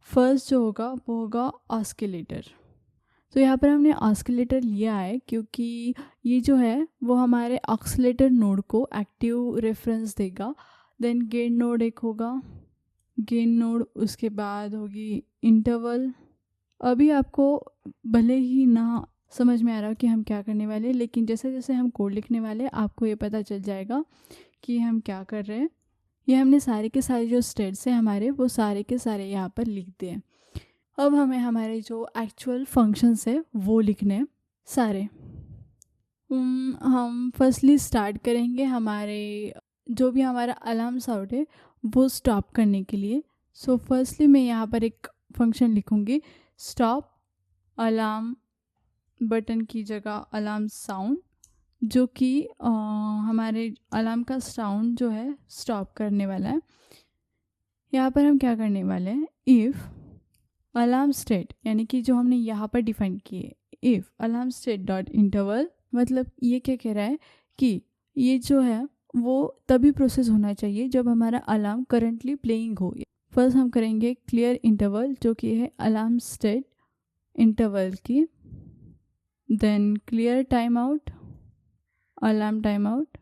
first जो होगा वो होगा ऑस्किलेटर। तो यहाँ पर हमने ऑस्किलेटर लिया है क्योंकि ये जो है वो हमारे ऑस्किलेटर नोड को एक्टिव रेफरेंस देगा। देन गेन नोड एक होगा, गेन नोड, उसके बाद होगी इंटरवल। अभी आपको भले ही ना समझ में आ रहा हो कि हम क्या करने वाले हैं, लेकिन जैसे जैसे हम कोड लिखने वाले हैं आपको ये पता चल जाएगा कि हम क्या कर रहे हैं। ये हमने सारे के सारे जो स्टेट्स हैं हमारे, वो सारे के सारे यहाँ पर लिख दिए। अब हमें हमारे जो एक्चुअल फंक्शंस है वो लिखने हैं सारे। हम फर्स्टली स्टार्ट करेंगे हमारे जो भी हमारा अलार्म साउंड है वो स्टॉप करने के लिए। सो फर्स्टली मैं यहाँ पर एक फंक्शन लिखूँगी, स्टॉप अलार्म बटन की जगह अलार्म साउंड, जो कि हमारे अलार्म का साउंड जो है स्टॉप करने वाला है। यहाँ पर हम क्या करने वाले हैं, इफ़ अलार्म स्टेट, यानी कि जो हमने यहाँ पर डिफाइन किए, if alarm state dot interval, मतलब ये क्या कह रहा है कि ये जो है वो तभी प्रोसेस होना चाहिए जब हमारा अलार्म करंटली प्लेइंग हो। फर्स्ट हम करेंगे क्लियर इंटरवल, जो कि है अलार्म स्टेट इंटरवल की, then clear time out, alarm time out.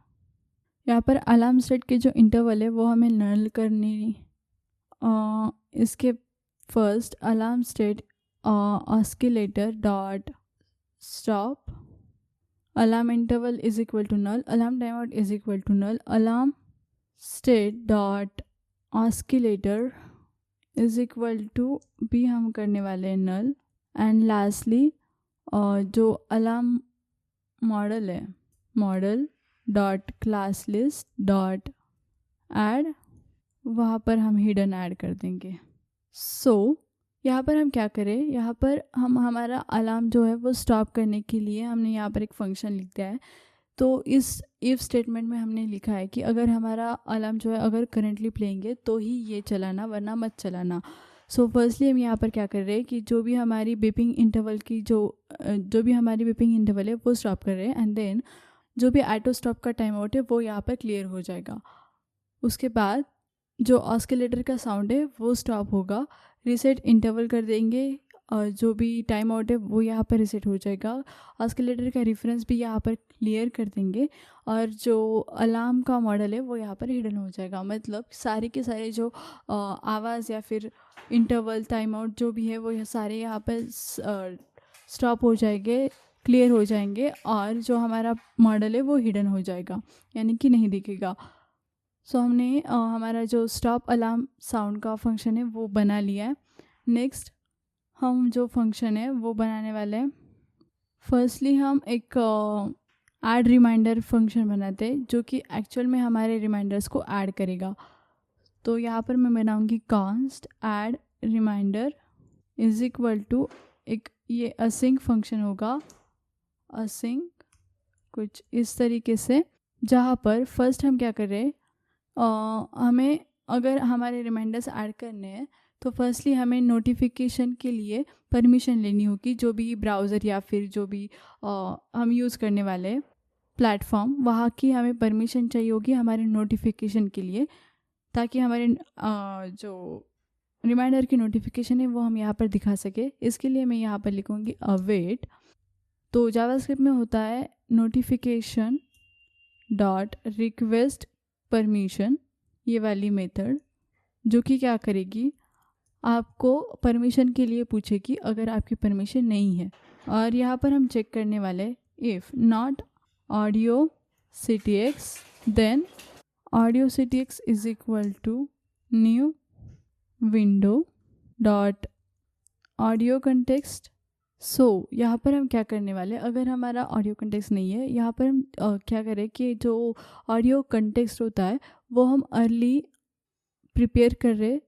यहाँ पर अलार्म स्टेट के जो इंटरवल है वो हमें नल करनी। इसके first alarm state oscillator dot stop, alarm interval is equal to null, alarm time out is equal to null, alarm state dot oscillator is equal to भी हम करने वाले हैं नल। एंड लास्टली जो अलार्म मॉडल है, model dot class list dot add, वहाँ पर हम हिडन ऐड कर देंगे। सो यहाँ पर हम क्या करें, यहाँ पर हम हमारा अलार्म जो है वो स्टॉप करने के लिए हमने यहाँ पर एक फंक्शन लिख दिया है। तो इस इफ़ स्टेटमेंट में हमने लिखा है कि अगर हमारा अलार्म जो है अगर करंटली प्लेइंग है तो ही ये चलाना, वरना मत चलाना। सो फर्स्टली हम यहाँ पर क्या कर रहे हैं कि जो भी हमारी बीपिंग इंटरवल की जो भी हमारी बीपिंग इंटरवल है वो स्टॉप कर रहे हैं, एंड देन जो भी ऑटो स्टॉप का टाइम आउट है वो यहाँ पर क्लियर हो जाएगा। उसके बाद जो ऑस्किलेटर का साउंड है वो स्टॉप होगा, रीसेट इंटरवल कर देंगे और जो भी टाइम आउट है वो यहाँ पर रीसेट हो जाएगा। ऑस्किलेटर का रेफरेंस भी यहाँ पर क्लियर कर देंगे और जो अलार्म का मॉडल है वो यहाँ पर हिडन हो जाएगा। मतलब सारे के सारे जो आवाज़ या फिर इंटरवल टाइम आउट जो भी है वो सारे यहाँ पर स्टॉप हो जाएंगे, क्लियर हो जाएंगे, और जो हमारा मॉडल है वो हिडन हो जाएगा, यानी कि नहीं दिखेगा। सो हमने हमारा जो स्टॉप अलार्म साउंड का फंक्शन है वो बना लिया है। नेक्स्ट हम जो फंक्शन है वो बनाने वाले हैं। फर्स्टली हम एक ऐड रिमाइंडर फंक्शन बनाते हैं जो कि एक्चुअल में हमारे रिमाइंडर्स को ऐड करेगा। तो यहाँ पर मैं बनाऊँगी const add reminder is equal to एक ये असिंक फंक्शन होगा, असिंक कुछ इस तरीके से, जहाँ पर फर्स्ट हम क्या कर रहे हैं, हमें अगर हमारे रिमाइंडर्स ऐड करने हैं तो फर्स्टली हमें नोटिफिकेशन के लिए परमिशन लेनी होगी। जो भी ब्राउज़र या फिर जो भी हम यूज़ करने वाले प्लेटफॉर्म, वहाँ की हमें परमिशन चाहिए होगी हमारे नोटिफिकेशन के लिए, ताकि हमारे जो रिमाइंडर की नोटिफिकेशन है वो हम यहाँ पर दिखा सके। इसके लिए मैं यहाँ पर लिखूँगी अवेट। तो जावास्क्रिप्ट में होता है नोटिफिकेशन डॉट रिक्वेस्ट परमिशन, ये वाली मेथड, जो कि क्या करेगी, आपको परमिशन के लिए पूछेगी अगर आपकी परमिशन नहीं है। और यहाँ पर हम चेक करने वाले if not audio ctx, then audio ctx is equal to new window dot audio context. So यहाँ पर हम क्या करने वाले, अगर हमारा ऑडियो कंटेक्स्ट नहीं है, यहाँ पर हम क्या करें कि जो ऑडियो कंटेक्स्ट होता है वो हम अर्ली प्रिपेयर कर रहे,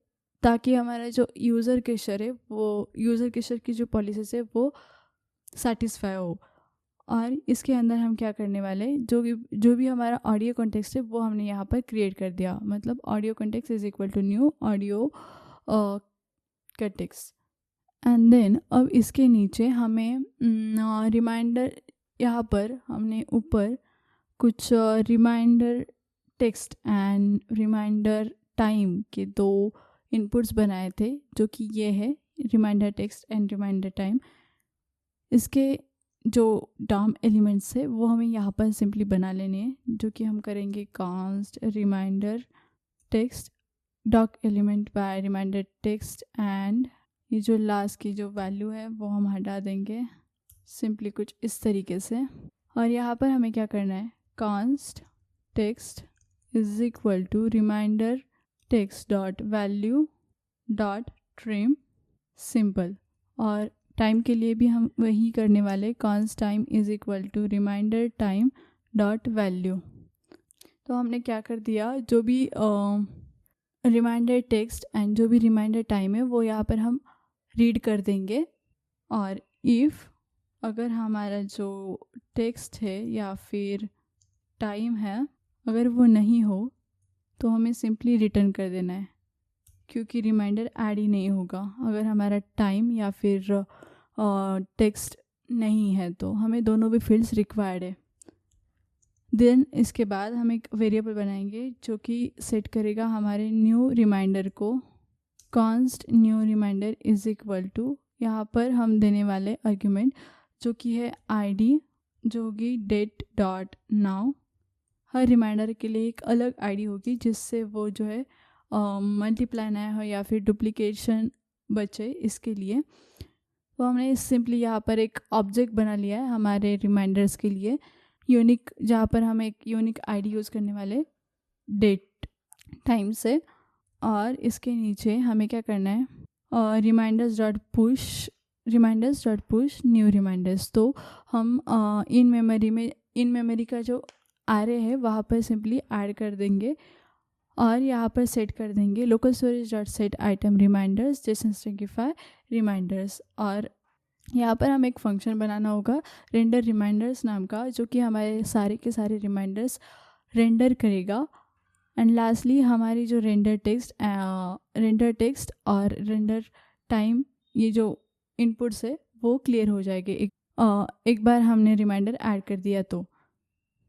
ताकि हमारा जो यूज़र कैशर है, वो यूज़र कैशर की जो पॉलिसीज है वो सेटिस्फाई हो। और इसके अंदर हम क्या करने वाले, जो भी हमारा ऑडियो कंटेक्स्ट है वो हमने यहाँ पर क्रिएट कर दिया। मतलब audio context is equal to new audio context, and then अब इसके नीचे हमें रिमाइंडर, यहाँ पर हमने ऊपर कुछ reminder text and reminder time के दो इनपुट्स बनाए थे, जो कि ये है reminder text and reminder time. इसके जो डॉम एलिमेंट्स है वो हमें यहाँ पर सिंपली बना लेने हैं, जो कि हम करेंगे const reminder text doc element by reminder text, and ये जो लास्ट की जो वैल्यू है वो हम हटा देंगे सिंपली कुछ इस तरीके से। और यहाँ पर हमें क्या करना है, const text is equal to reminder text dot value dot trim simple. और टाइम के लिए भी हम वही करने वाले, const time is equal to reminder time dot value. तो हमने क्या कर दिया, जो भी रिमाइंडर टेक्स्ट एंड जो भी रिमाइंडर टाइम है वो यहाँ पर हम रीड कर देंगे। और इफ़ अगर हमारा जो टेक्स्ट है या फिर टाइम है अगर वो नहीं हो तो हमें सिंपली रिटर्न कर देना है, क्योंकि रिमाइंडर ऐड ही नहीं होगा अगर हमारा टाइम या फिर टेक्स्ट नहीं है। तो हमें दोनों भी फील्ड्स रिक्वायर्ड है। देन इसके बाद हम एक वेरिएबल बनाएंगे जो कि सेट करेगा हमारे न्यू रिमाइंडर को। Const new reminder is equal to, यहाँ पर हम देने वाले आर्ग्यूमेंट जो कि है आईडी, जो होगी डेट डॉट नाउ। हर रिमाइंडर के लिए एक अलग आईडी होगी जिससे वो जो है मल्टीप्लाई ना हो या फिर डुप्लीकेशन बचे, इसके लिए। तो हमने सिंपली यहाँ पर एक ऑब्जेक्ट बना लिया है हमारे रिमाइंडर्स के लिए यूनिक, जहाँ पर हम एक यूनिक आईडी यूज़ करने वाले डेट टाइम से। और इसके नीचे हमें क्या करना है, reminders dot push new reminders. तो हम इन मेमोरी का जो आरे है वहाँ पर सिंपली ऐड कर देंगे और यहाँ पर सेट कर देंगे local storage dot set item reminders JSON stringify reminders. और यहाँ पर हमें एक फंक्शन बनाना होगा रेंडर रिमाइंडर्स नाम का, जो कि हमारे सारे के सारे रिमाइंडर्स रेंडर करेगा। एंड लास्टली हमारी जो रेंडर टेक्स्ट और रेंडर टाइम, ये जो इनपुट्स है वो क्लियर हो जाएंगे एक बार हमने रिमाइंडर ऐड कर दिया। तो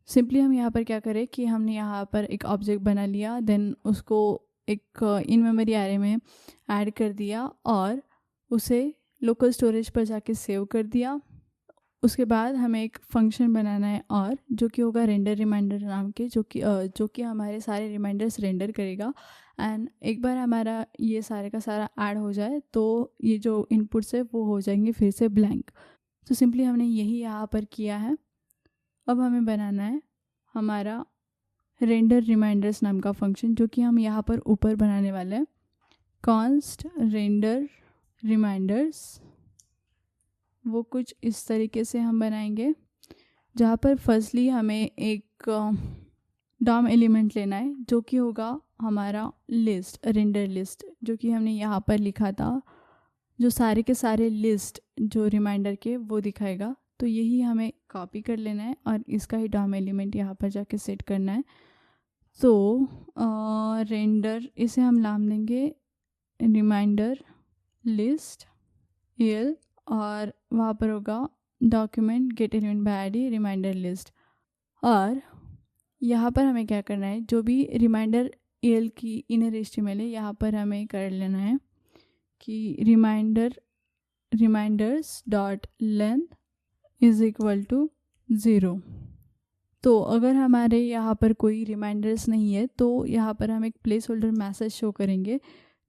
सिंपली हम यहाँ पर क्या करें कि हमने यहाँ पर एक ऑब्जेक्ट बना लिया, देन उसको एक इन मेमोरी एरे में ऐड कर दिया और उसे लोकल स्टोरेज पर जाके सेव कर दिया। उसके बाद हमें एक फंक्शन बनाना है और जो कि होगा रेंडर रिमाइंडर नाम के, जो कि हमारे सारे रिमाइंडर्स रेंडर करेगा। एंड एक बार हमारा ये सारे का सारा ऐड हो जाए तो ये जो इनपुट्स है वो हो जाएंगे फिर से ब्लैंक। तो सिंपली हमने यही यहाँ पर किया है। अब हमें बनाना है हमारा रेंडर रिमाइंडर्स नाम का फंक्शन, जो कि हम यहाँ पर ऊपर बनाने वाले हैं। कॉन्स्ट रेंडर रिमाइंडर्स, वो कुछ इस तरीके से हम बनाएंगे, जहाँ पर फर्स्टली हमें एक डॉम एलिमेंट लेना है जो कि होगा हमारा लिस्ट, रेंडर लिस्ट, जो कि हमने यहाँ पर लिखा था, जो सारे के सारे लिस्ट जो रिमाइंडर के वो दिखाएगा। तो यही हमें कॉपी कर लेना है और इसका ही डॉम एलिमेंट यहाँ पर जाके सेट करना है। तो रेंडर, इसे हम नाम देंगे रिमाइंडर लिस्ट एल, और वहाँ पर होगा document get element by ID reminder list. और यहाँ पर हमें क्या करना है, जो भी रिमाइंडर एल की इनर एचटीएमएल है यहाँ पर हमें कर लेना है कि reminders dot length is equal to 0। तो अगर हमारे यहाँ पर कोई रिमाइंडर्स नहीं है तो यहाँ पर हम एक प्लेस होल्डर मैसेज शो करेंगे,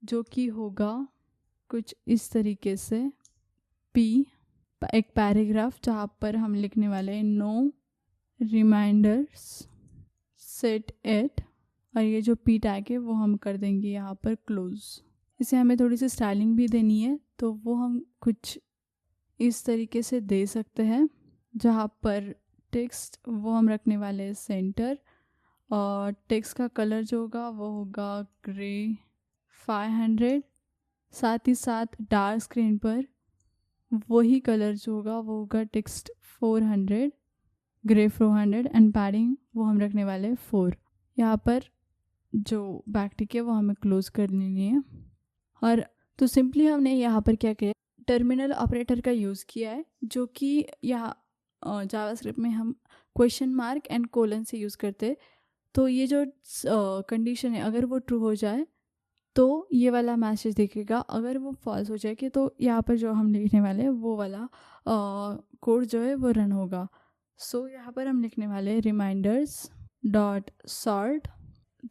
जो कि होगा कुछ इस तरीके से एक पैराग्राफ, जहाँ पर हम लिखने वाले हैं नो रिमाइंडर्स सेट एट, और ये जो पी टैग है वो हम कर देंगे यहाँ पर क्लोज। इसे हमें थोड़ी सी स्टाइलिंग भी देनी है तो वो हम कुछ इस तरीके से दे सकते हैं, जहाँ पर टेक्स्ट वो हम रखने वाले हैं सेंटर, और टेक्स्ट का कलर जो होगा वो होगा ग्रे 500। साथ ही साथ डार्क स्क्रीन पर वही कलर जो होगा वो होगा टेक्स्ट 400, ग्रे 400, एंड पैडिंग वो हम रखने वाले 4। यहाँ पर जो बैकटिक है वो हमें क्लोज कर लेनी है। और तो सिंपली हमने यहाँ पर क्या किया, टर्मिनल ऑपरेटर का यूज़ किया है, जो कि यहाँ जावास्क्रिप्ट में हम क्वेश्चन मार्क एंड कोलन से यूज़ करते। तो ये जो कंडीशन है अगर वो ट्रू हो जाए तो ये वाला मैसेज दिखेगा, अगर वो फॉल्स हो जाएगी तो यहाँ पर जो हम लिखने वाले हैं वो वाला कोड जो है वो रन होगा। सो यहाँ पर हम लिखने वाले रिमाइंडर्स डॉट सॉर्ट,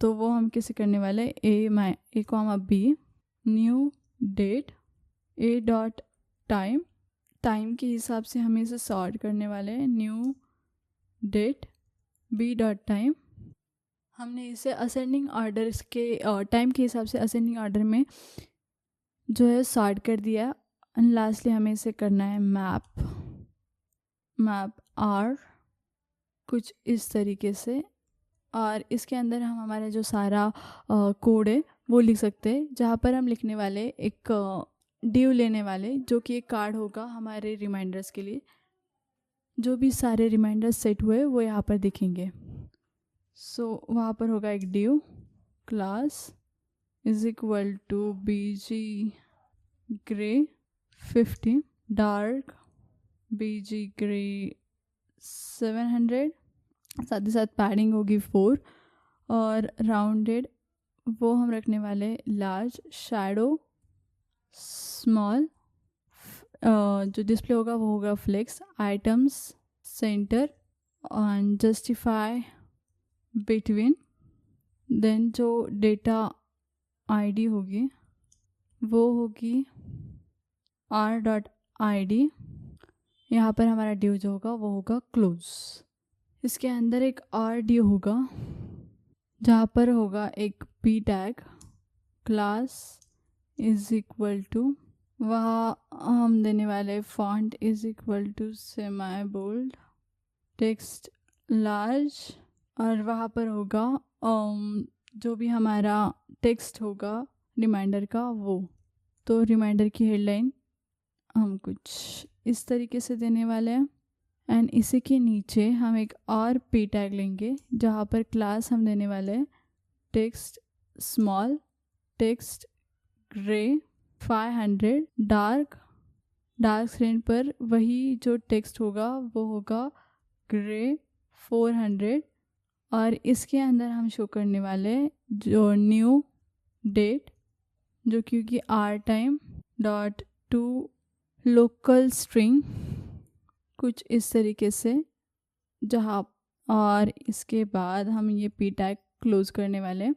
तो वो हम कैसे करने वाले, a comma b new date a dot time के हिसाब से हमें इसे सॉर्ट करने वाले हैं, new date b dot time. हमने इसे असेंडिंग ऑर्डर के टाइम के हिसाब से असेंडिंग ऑर्डर में जो है सॉर्ट कर दिया। एंड लास्टली हमें इसे करना है मैप आर कुछ इस तरीके से। और इसके अंदर हम हमारा जो सारा कोड है वो लिख सकते हैं, जहाँ पर हम लिखने वाले एक ड्यू लेने वाले, जो कि एक कार्ड होगा हमारे रिमाइंडर्स के लिए। जो भी सारे रिमाइंडर्स सेट हुए वो यहाँ पर दिखेंगे। सो वहाँ पर होगा एक due class is equal to BG gray 50, dark BG gray 700, साथ ही साथ पैडिंग होगी 4, और राउंडेड वो हम रखने वाले लार्ज, शैडो स्मॉल, जो डिस्प्ले होगा वो होगा फ्लेक्स, आइटम्स सेंटर, और जस्टिफाई बिटवीन। देन जो डेटा आईडी होगी वो होगी r.id। यहाँ पर हमारा ड्यू जो होगा वो होगा क्लोज। इसके अंदर एक और ड्यू होगा जहाँ पर होगा एक p tag class is equal to, वहाँ हम देने वाले font is equal to semi bold, text large, और वहाँ पर होगा जो भी हमारा टेक्स्ट होगा रिमाइंडर का वो। तो रिमाइंडर की हेडलाइन हम कुछ इस तरीके से देने वाले हैं। एंड इसी के नीचे हम एक और p टैग लेंगे जहाँ पर क्लास हम देने वाले हैं text small, text grey 500, dark screen पर वही जो टेक्स्ट होगा वो होगा ग्रे 400, और इसके अंदर हम शो करने वाले जो न्यू डेट, जो क्योंकि r_time.to लोकल स्ट्रिंग कुछ इस तरीके से, जहाँ और इसके बाद हम ये p टैग क्लोज करने वाले हैं।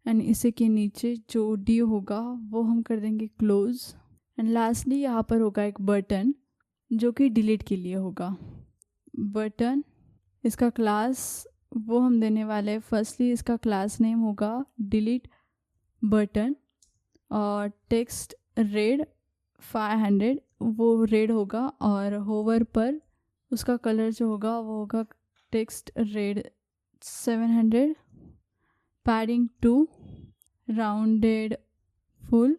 एंड इसी के नीचे जो डी होगा वो हम कर देंगे क्लोज। एंड लास्टली यहाँ पर होगा एक बटन जो कि डिलीट के लिए होगा। बटन इसका क्लास वो हम देने वाले हैं, फर्स्टली इसका क्लास नेम होगा डिलीट बटन, और टेक्स्ट रेड 500 वो रेड होगा, और होवर पर उसका कलर जो होगा वो होगा text red 700, padding 2, rounded full.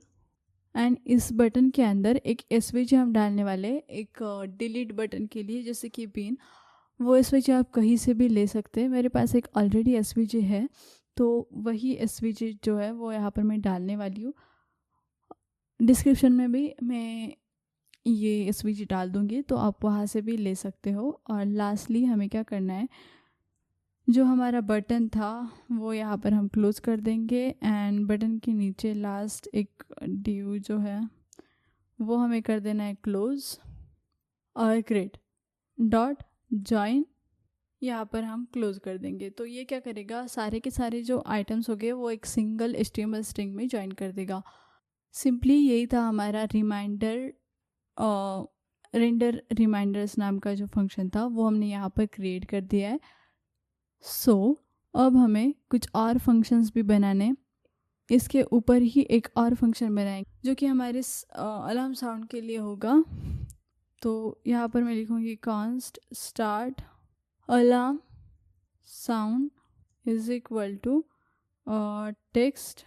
And इस बटन के अंदर एक SVG हम डालने वाले एक डिलीट बटन के लिए, जैसे कि पिन। वो SVG आप कहीं से भी ले सकते हैं, मेरे पास एक ऑलरेडी SVG है तो वही SVG जो है वो यहाँ पर मैं डालने वाली हूँ। डिस्क्रिप्शन में भी मैं ये SVG डाल दूँगी तो आप वहाँ से भी ले सकते हो। और लास्टली हमें क्या करना है, जो हमारा बटन था वो यहाँ पर हम क्लोज कर देंगे। एंड बटन के नीचे लास्ट एक ड्यू जो है वो हमें कर देना है क्लोज, और ग्रेट डॉट जॉइन यहाँ पर हम क्लोज कर देंगे। तो ये क्या करेगा, सारे के सारे जो आइटम्स हो गए वो एक सिंगल HTML स्ट्रिंग में ज्वाइन कर देगा। सिंपली यही था हमारा रेंडर रिमाइंडर्स नाम का जो फंक्शन था वो हमने यहाँ पर क्रिएट कर दिया है। अब हमें कुछ और फंक्शंस भी बनाने, इसके ऊपर ही एक और फंक्शन बनाएंगे जो कि हमारे अलार्म साउंड के लिए होगा। तो यहाँ पर मैं लिखूँगी const start alarm sound is equal to text,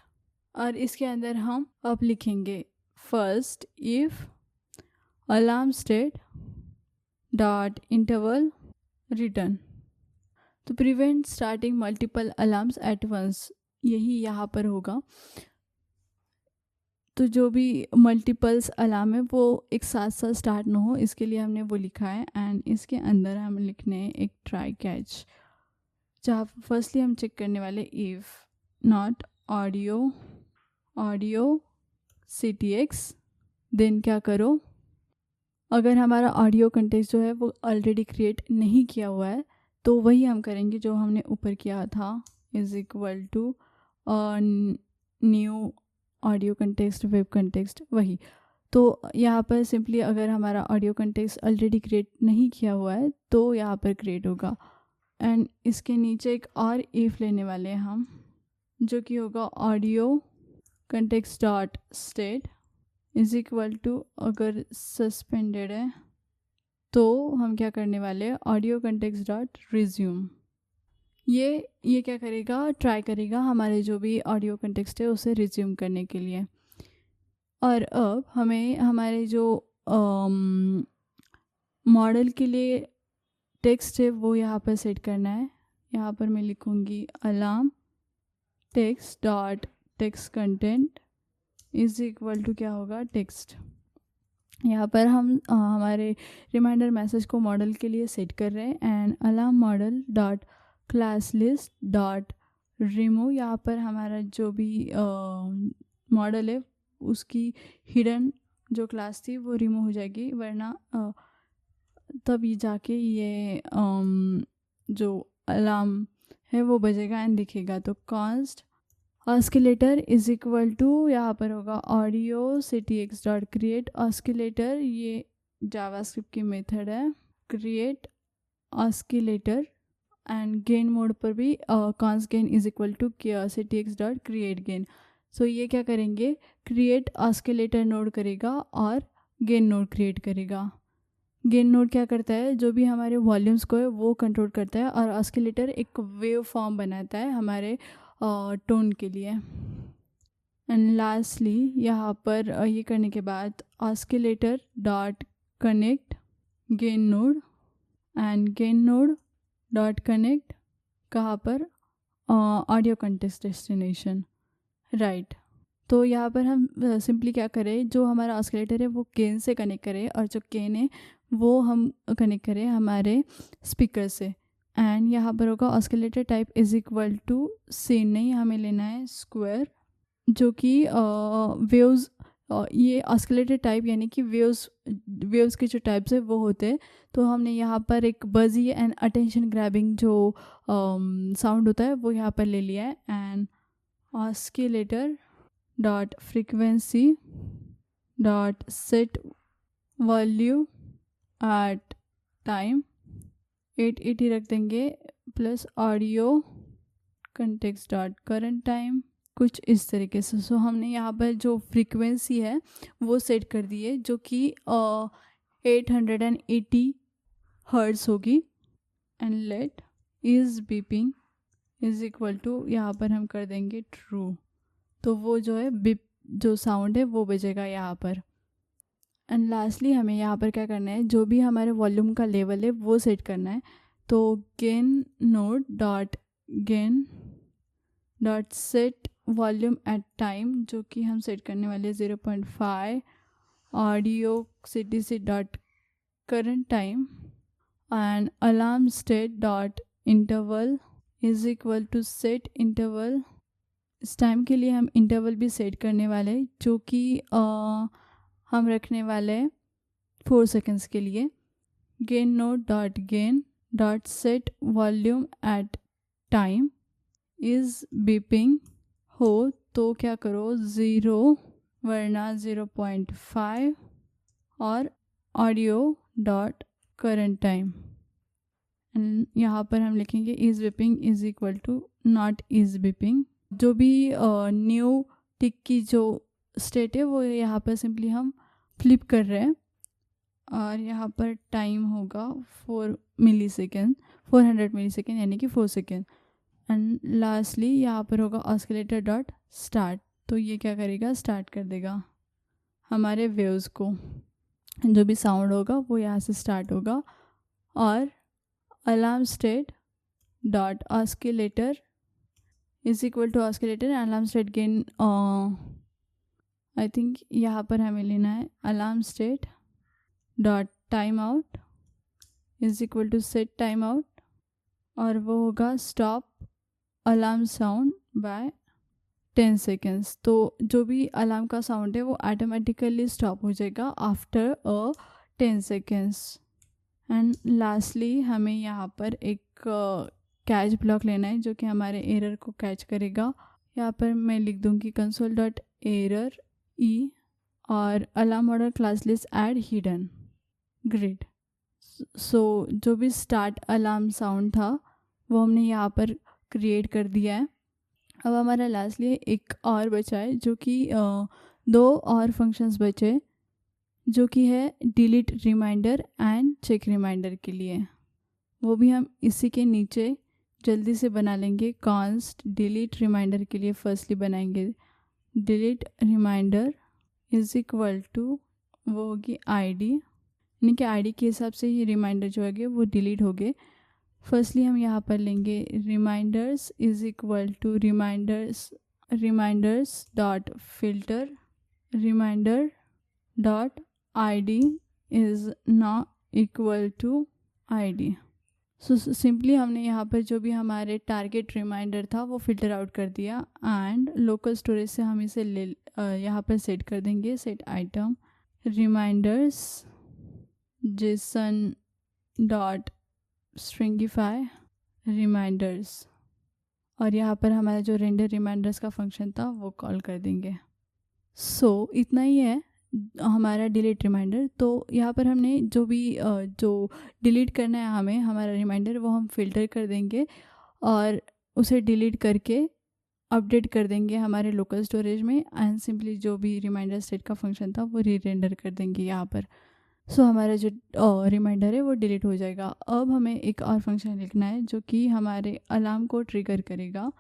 और इसके अंदर हम अब लिखेंगे first if alarm state dot interval return to prevent starting multiple alarms at once, यही यहाँ पर होगा। तो जो भी मल्टीपल्स अलार्म है वो एक साथ साथ स्टार्ट ना हो, इसके लिए हमने वो लिखा है। एंड इसके अंदर हम लिखने एक ट्राई कैच, जहाँ फर्स्टली हम चेक करने वाले if not audio CTX, then क्या करो, अगर हमारा ऑडियो कंटेक्स्ट जो है वो ऑलरेडी क्रिएट नहीं किया हुआ है तो वही हम करेंगे जो हमने ऊपर किया था, is equal to new audio context web context वही। तो यहाँ पर सिंपली अगर हमारा ऑडियो कंटेक्स्ट ऑलरेडी क्रिएट नहीं किया हुआ है तो यहाँ पर क्रिएट होगा। एंड इसके नीचे एक और इफ़ लेने वाले हैं हम, जो कि होगा audio context dot state is equal to, अगर सस्पेंडेड है तो हम क्या करने वाले हैं, ऑडियो कंटेक्स्ट डॉट रिज्यूम। ये क्या करेगा, ट्राई करेगा हमारे जो भी ऑडियो कंटेक्स्ट है उसे रिज्यूम करने के लिए। और अब हमें हमारे जो मॉडल के लिए टेक्स्ट है वो यहाँ पर सेट करना है। यहाँ पर मैं लिखूँगी alarm text dot text content is equal to क्या होगा, टेक्स्ट। यहाँ पर हम हमारे रिमाइंडर मैसेज को मॉडल के लिए सेट कर रहे हैं। And alarm model dot class list dot remove, यहाँ पर हमारा जो भी मॉडल है उसकी हिडन जो क्लास थी वो रिमूव हो जाएगी, वरना तब ये जाके ये जो अलार्म है वो बजेगा एंड दिखेगा। तो const oscillator is equal to, यहाँ पर होगा audio ctx dot create oscillator, ये जावास्क्रिप्ट की मेथड है, create oscillator. And gain mode पर भी const gain is equal to ctx dot create gain. So ये क्या करेंगे, क्रिएट ऑस्किलेटर नोड करेगा और गेन नोड क्रिएट करेगा। गेन नोड क्या करता है, जो भी हमारे वॉल्यूम्स को है वो कंट्रोल करता है, और ऑस्किलेटर एक वेव फॉर्म बनाता है हमारे टोन के लिए। एंड लास्टली यहाँ पर ये करने के बाद oscillator dot connect gain node and gain node dot connect कहाँ पर, ऑडियो कंटेक्स्ट डेस्टिनेशन, राइट। तो यहाँ पर हम सिंपली क्या करें, जो हमारा ऑस्किलेटर है वो गेन से कनेक्ट करें और जो गेन है वो हम कनेक्ट करें हमारे स्पीकर से। एंड यहाँ पर होगा oscillator type is equal to sine, नहीं हमें लेना है स्क्वायर, जो कि वेव्स, ये ऑस्किलेटर टाइप यानी कि वेव्स के जो टाइप्स है वो होते हैं। तो हमने यहाँ पर एक बजी एंड अटेंशन ग्रैबिंग जो साउंड होता है वो यहाँ पर ले लिया है। And oscillator dot frequency dot set volume at time 880 रख देंगे, plus audio context dot current time, कुछ इस तरीके से। सो हमने यहाँ पर जो फ्रीक्वेंसी है वो सेट कर दी है, जो कि 880 हर्ट्ज़ होगी। And let is beeping is equal to, यहाँ पर हम कर देंगे ट्रू, तो वो जो है बिप जो साउंड है वो बजेगा यहाँ पर। एंड लास्टली हमें यहाँ पर क्या करना है, जो भी हमारे वॉल्यूम का लेवल है वो सेट करना है। तो gain node dot gain dot set volume at time, जो कि हम सेट करने वाले 0.5, audio ctc dot current time and alarm state dot interval is equal to set interval. इस टाइम के लिए हम इंटरवल भी सेट करने वाले हैं, जो कि हम रखने वाले हैं 4 सेकेंड्स के लिए। Gain node dot gain dot set volume at time is beeping हो तो क्या करो 0 वरना 0.5 और audio dot current time. And यहाँ पर हम लिखेंगे is beeping is equal to not is beeping. जो भी न्यू टिक की जो स्टेट है वो यहाँ पर सिंपली हम फ्लिप कर रहे हैं, और यहाँ पर टाइम होगा 400 मिलीसेकेंड यानी कि 4 सेकेंड। एंड लास्टली यहाँ पर होगा ऑस्किलेटर डॉट स्टार्ट, तो ये क्या करेगा, स्टार्ट कर देगा हमारे वेव्स को, जो भी साउंड होगा वो यहाँ से स्टार्ट होगा। और alarm state dot oscillator is equal to oscillator alarm state gain, I think यहाँ पर हमें लेना है alarm state dot time out is equal to set time out, और वो होगा stop alarm sound by 10 seconds. तो जो भी अलार्म का साउंड है वो ऑटोमेटिकली स्टॉप हो जाएगा आफ्टर 10 सेकेंड्स। एंड लास्टली हमें यहाँ पर एक कैच ब्लॉक लेना है, जो कि हमारे एरर को कैच करेगा। यहाँ पर मैं लिख दूँगी कंसोल डॉट एरर ई और alarm modal class list add hidden grid. So जो भी स्टार्ट अलार्म साउंड था वो हमने यहाँ पर क्रिएट कर दिया है। अब हमारा लास्टली एक और बचा है, जो कि 2 और फंक्शंस बचे, जो कि है delete reminder and check reminder के लिए। वो भी हम इसी के नीचे जल्दी से बना लेंगे। कॉन्स्ट डिलीट रिमाइंडर के लिए फर्स्टली बनाएंगे delete reminder is equal to, वो होगी आईडी, यानी कि आईडी के हिसाब से ही रिमाइंडर जो है वो डिलीट हो गए। फर्स्टली हम यहाँ पर लेंगे reminders is equal to reminders dot filter reminder dot ID is not equal to ID. So simply हमने यहाँ पर जो भी हमारे टारगेट रिमाइंडर था वो फिल्टर आउट कर दिया, एंड लोकल स्टोरेज से हम इसे यहाँ पर सेट कर देंगे, set item reminders JSON dot stringify reminders, और यहाँ पर हमारा जो रेंडर रिमाइंडर्स का फंक्शन था वो कॉल कर देंगे। सो इतना ही है हमारा डिलीट रिमाइंडर। तो यहाँ पर हमने जो भी जो डिलीट करना है हमें हमारा रिमाइंडर, वो हम फिल्टर कर देंगे और उसे डिलीट करके अपडेट कर देंगे हमारे लोकल स्टोरेज में, एंड सिंपली जो भी रिमाइंडर सेट का फंक्शन था वो रीरेंडर कर देंगे यहाँ पर। सो हमारा जो रिमाइंडर है वो डिलीट हो जाएगा। अब हमें एक और फंक्शन लिखना है जो कि हमारे अलार्म को ट्रिगर करेगा।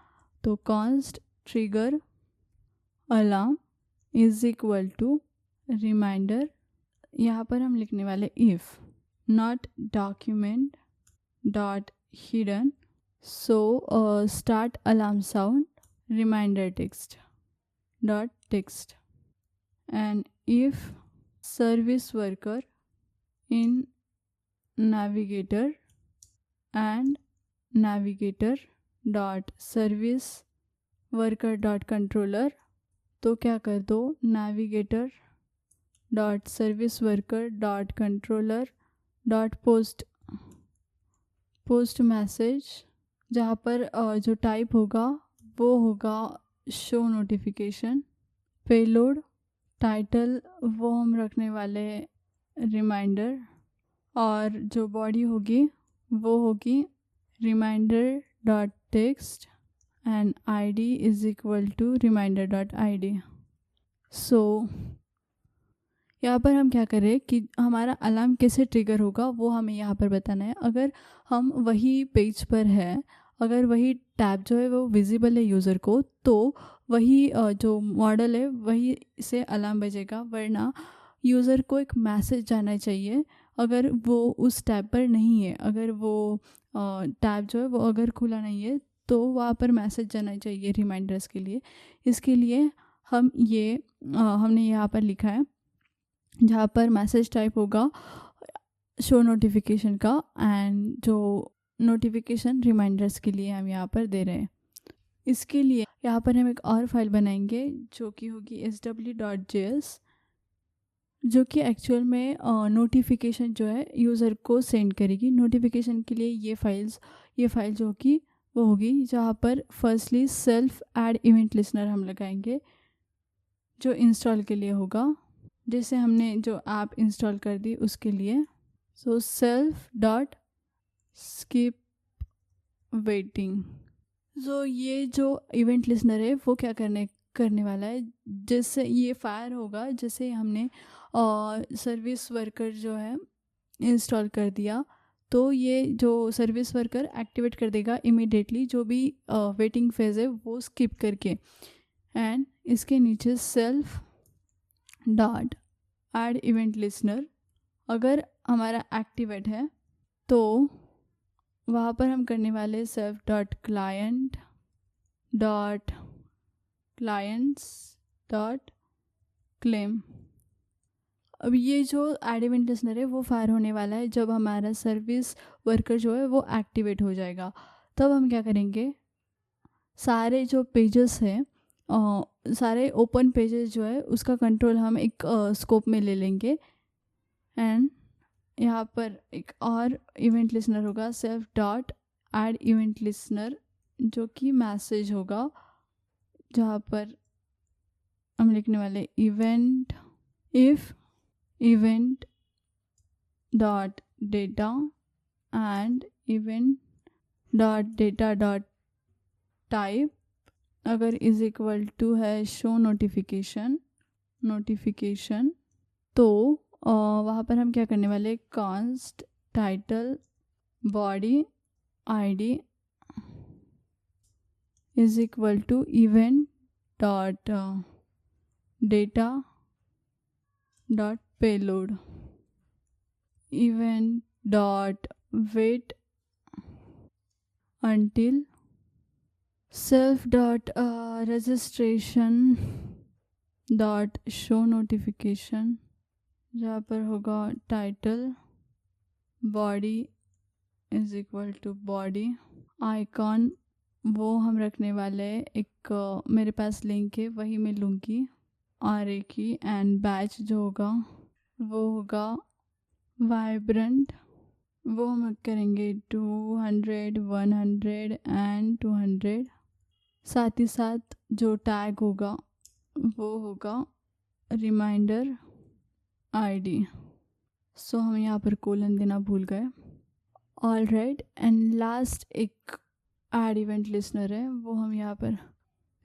तो const trigger alarm is equal to reminder, यहाँ पर हम लिखने वाले if not document dot hidden so start alarm sound reminder text dot text, and if service worker in navigator and navigator dot service worker dot controller, तो क्या कर दो navigator dot service worker dot controller dot post message, जहाँ पर जो type होगा वो होगा शो नोटिफिकेशन, पेलोड टाइटल वो हम रखने वाले रिमाइंडर, और जो बॉडी होगी वो होगी reminder dot text, and ID is equal to reminder dot ID. So यहाँ पर हम क्या करें कि हमारा अलार्म कैसे ट्रिगर होगा वो हमें यहाँ पर बताना है। अगर हम वही पेज पर है, अगर वही टैब जो है वो विजिबल है यूज़र को, तो वही जो मॉडल है वही से अलार्म बजेगा, वरना यूज़र को एक मैसेज जाना चाहिए अगर वो उस टैब पर नहीं है। अगर वो टैब जो है वो अगर खुला नहीं है तो वहाँ पर मैसेज जाना चाहिए रिमाइंडर्स के लिए। इसके लिए हम हमने यहाँ पर लिखा है, जहाँ पर मैसेज टाइप होगा शो नोटिफिकेशन का, एंड जो नोटिफिकेशन रिमाइंडर्स के लिए हम यहाँ पर दे रहे हैं। इसके लिए यहाँ पर हम एक और फाइल बनाएंगे जो कि होगी sw.js, जो कि एक्चुअल में नोटिफिकेशन जो है यूज़र को सेंड करेगी। नोटिफिकेशन के लिए ये फाइल जो कि वो होगी, जहाँ पर firstly self add event listener हम लगाएंगे जो इंस्टॉल के लिए होगा, जैसे हमने जो ऐप इंस्टॉल कर दी उसके लिए। So self dot skip waiting, so ये जो इवेंट लिसनर है वो क्या करने वाला है, जैसे ये फायर होगा जैसे हमने सर्विस वर्कर जो है इंस्टॉल कर दिया, तो ये जो सर्विस वर्कर एक्टिवेट कर देगा इमीडिएटली जो भी वेटिंग फेज है वो स्किप करके, एंड इसके नीचे self dot add event listener अगर हमारा एक्टिवेट है तो वहाँ पर हम करने वाले self dot clients dot claim. अब ये जो ऐड इवेंट लिसनर है वो फायर होने वाला है जब हमारा सर्विस वर्कर जो है वो एक्टिवेट हो जाएगा। तब हम क्या करेंगे, सारे जो पेजेस हैं सारे ओपन पेजेस जो है उसका कंट्रोल हम एक स्कोप में ले लेंगे, एंड यहाँ पर एक और इवेंट लिसनर होगा self dot add event listener जो कि मैसेज होगा, जहाँ पर हम लिखने वाले event if event dot data and event dot data dot type अगर इज इक्वल टू है शो नोटिफिकेशन तो वहाँ पर हम क्या करने वाले, const title body ID is equal to event dot data dot payload event dot wait until self dot registration dot show notification, जहाँ पर होगा title body is equal to body icon वो हम रखने वाले हैं एक मेरे पास लिंक है वही मैं लूँगी RA की एंड बैच जो होगा वो होगा वाइब्रेंट वो हम करेंगे 200 100 एंड 200। साथ ही साथ जो टैग होगा वो होगा रिमाइंडर आईडी। सो हम यहाँ पर कोलन देना भूल गए। ऑल राइट, एंड लास्ट एक ऐड इवेंट लिसनर है वो हम यहाँ पर,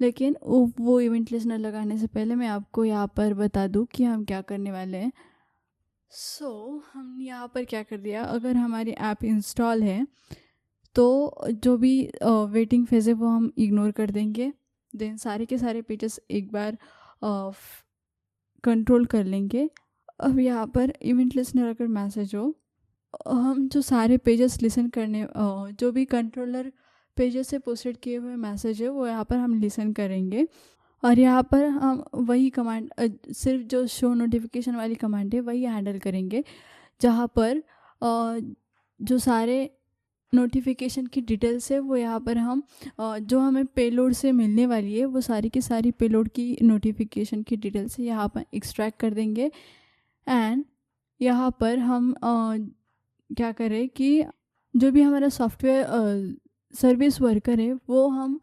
लेकिन वो इवेंट लिसनर लगाने से पहले मैं आपको यहाँ पर बता दूँ कि हम क्या करने वाले हैं। हम यहाँ पर क्या कर दिया, अगर हमारी ऐप इंस्टॉल है तो जो भी वेटिंग फेज़ है वो हम इग्नोर कर देंगे। देन सारे के सारे पेजेस एक बार कंट्रोल कर लेंगे। अब यहाँ पर इवेंट लिसनर अगर मैसेज हो, हम जो सारे पेजेस लिसन करने जो भी कंट्रोलर पेजेस से पोस्टेड किए हुए मैसेज है वो यहाँ पर हम लिसन करेंगे। और यहाँ पर हम वही कमांड सिर्फ जो शो नोटिफिकेशन वाली कमांड है वही हैंडल करेंगे, जहाँ पर जो सारे नोटिफिकेशन की डिटेल्स है वो यहाँ पर हम जो हमें पेलोड से मिलने वाली है वो सारी की सारी पेलोड की नोटिफिकेशन की डिटेल्स यहाँ पर एक्सट्रैक्ट कर देंगे। एंड यहाँ पर हम क्या करें कि जो भी हमारा सॉफ्टवेयर सर्विस वर्कर है वो हम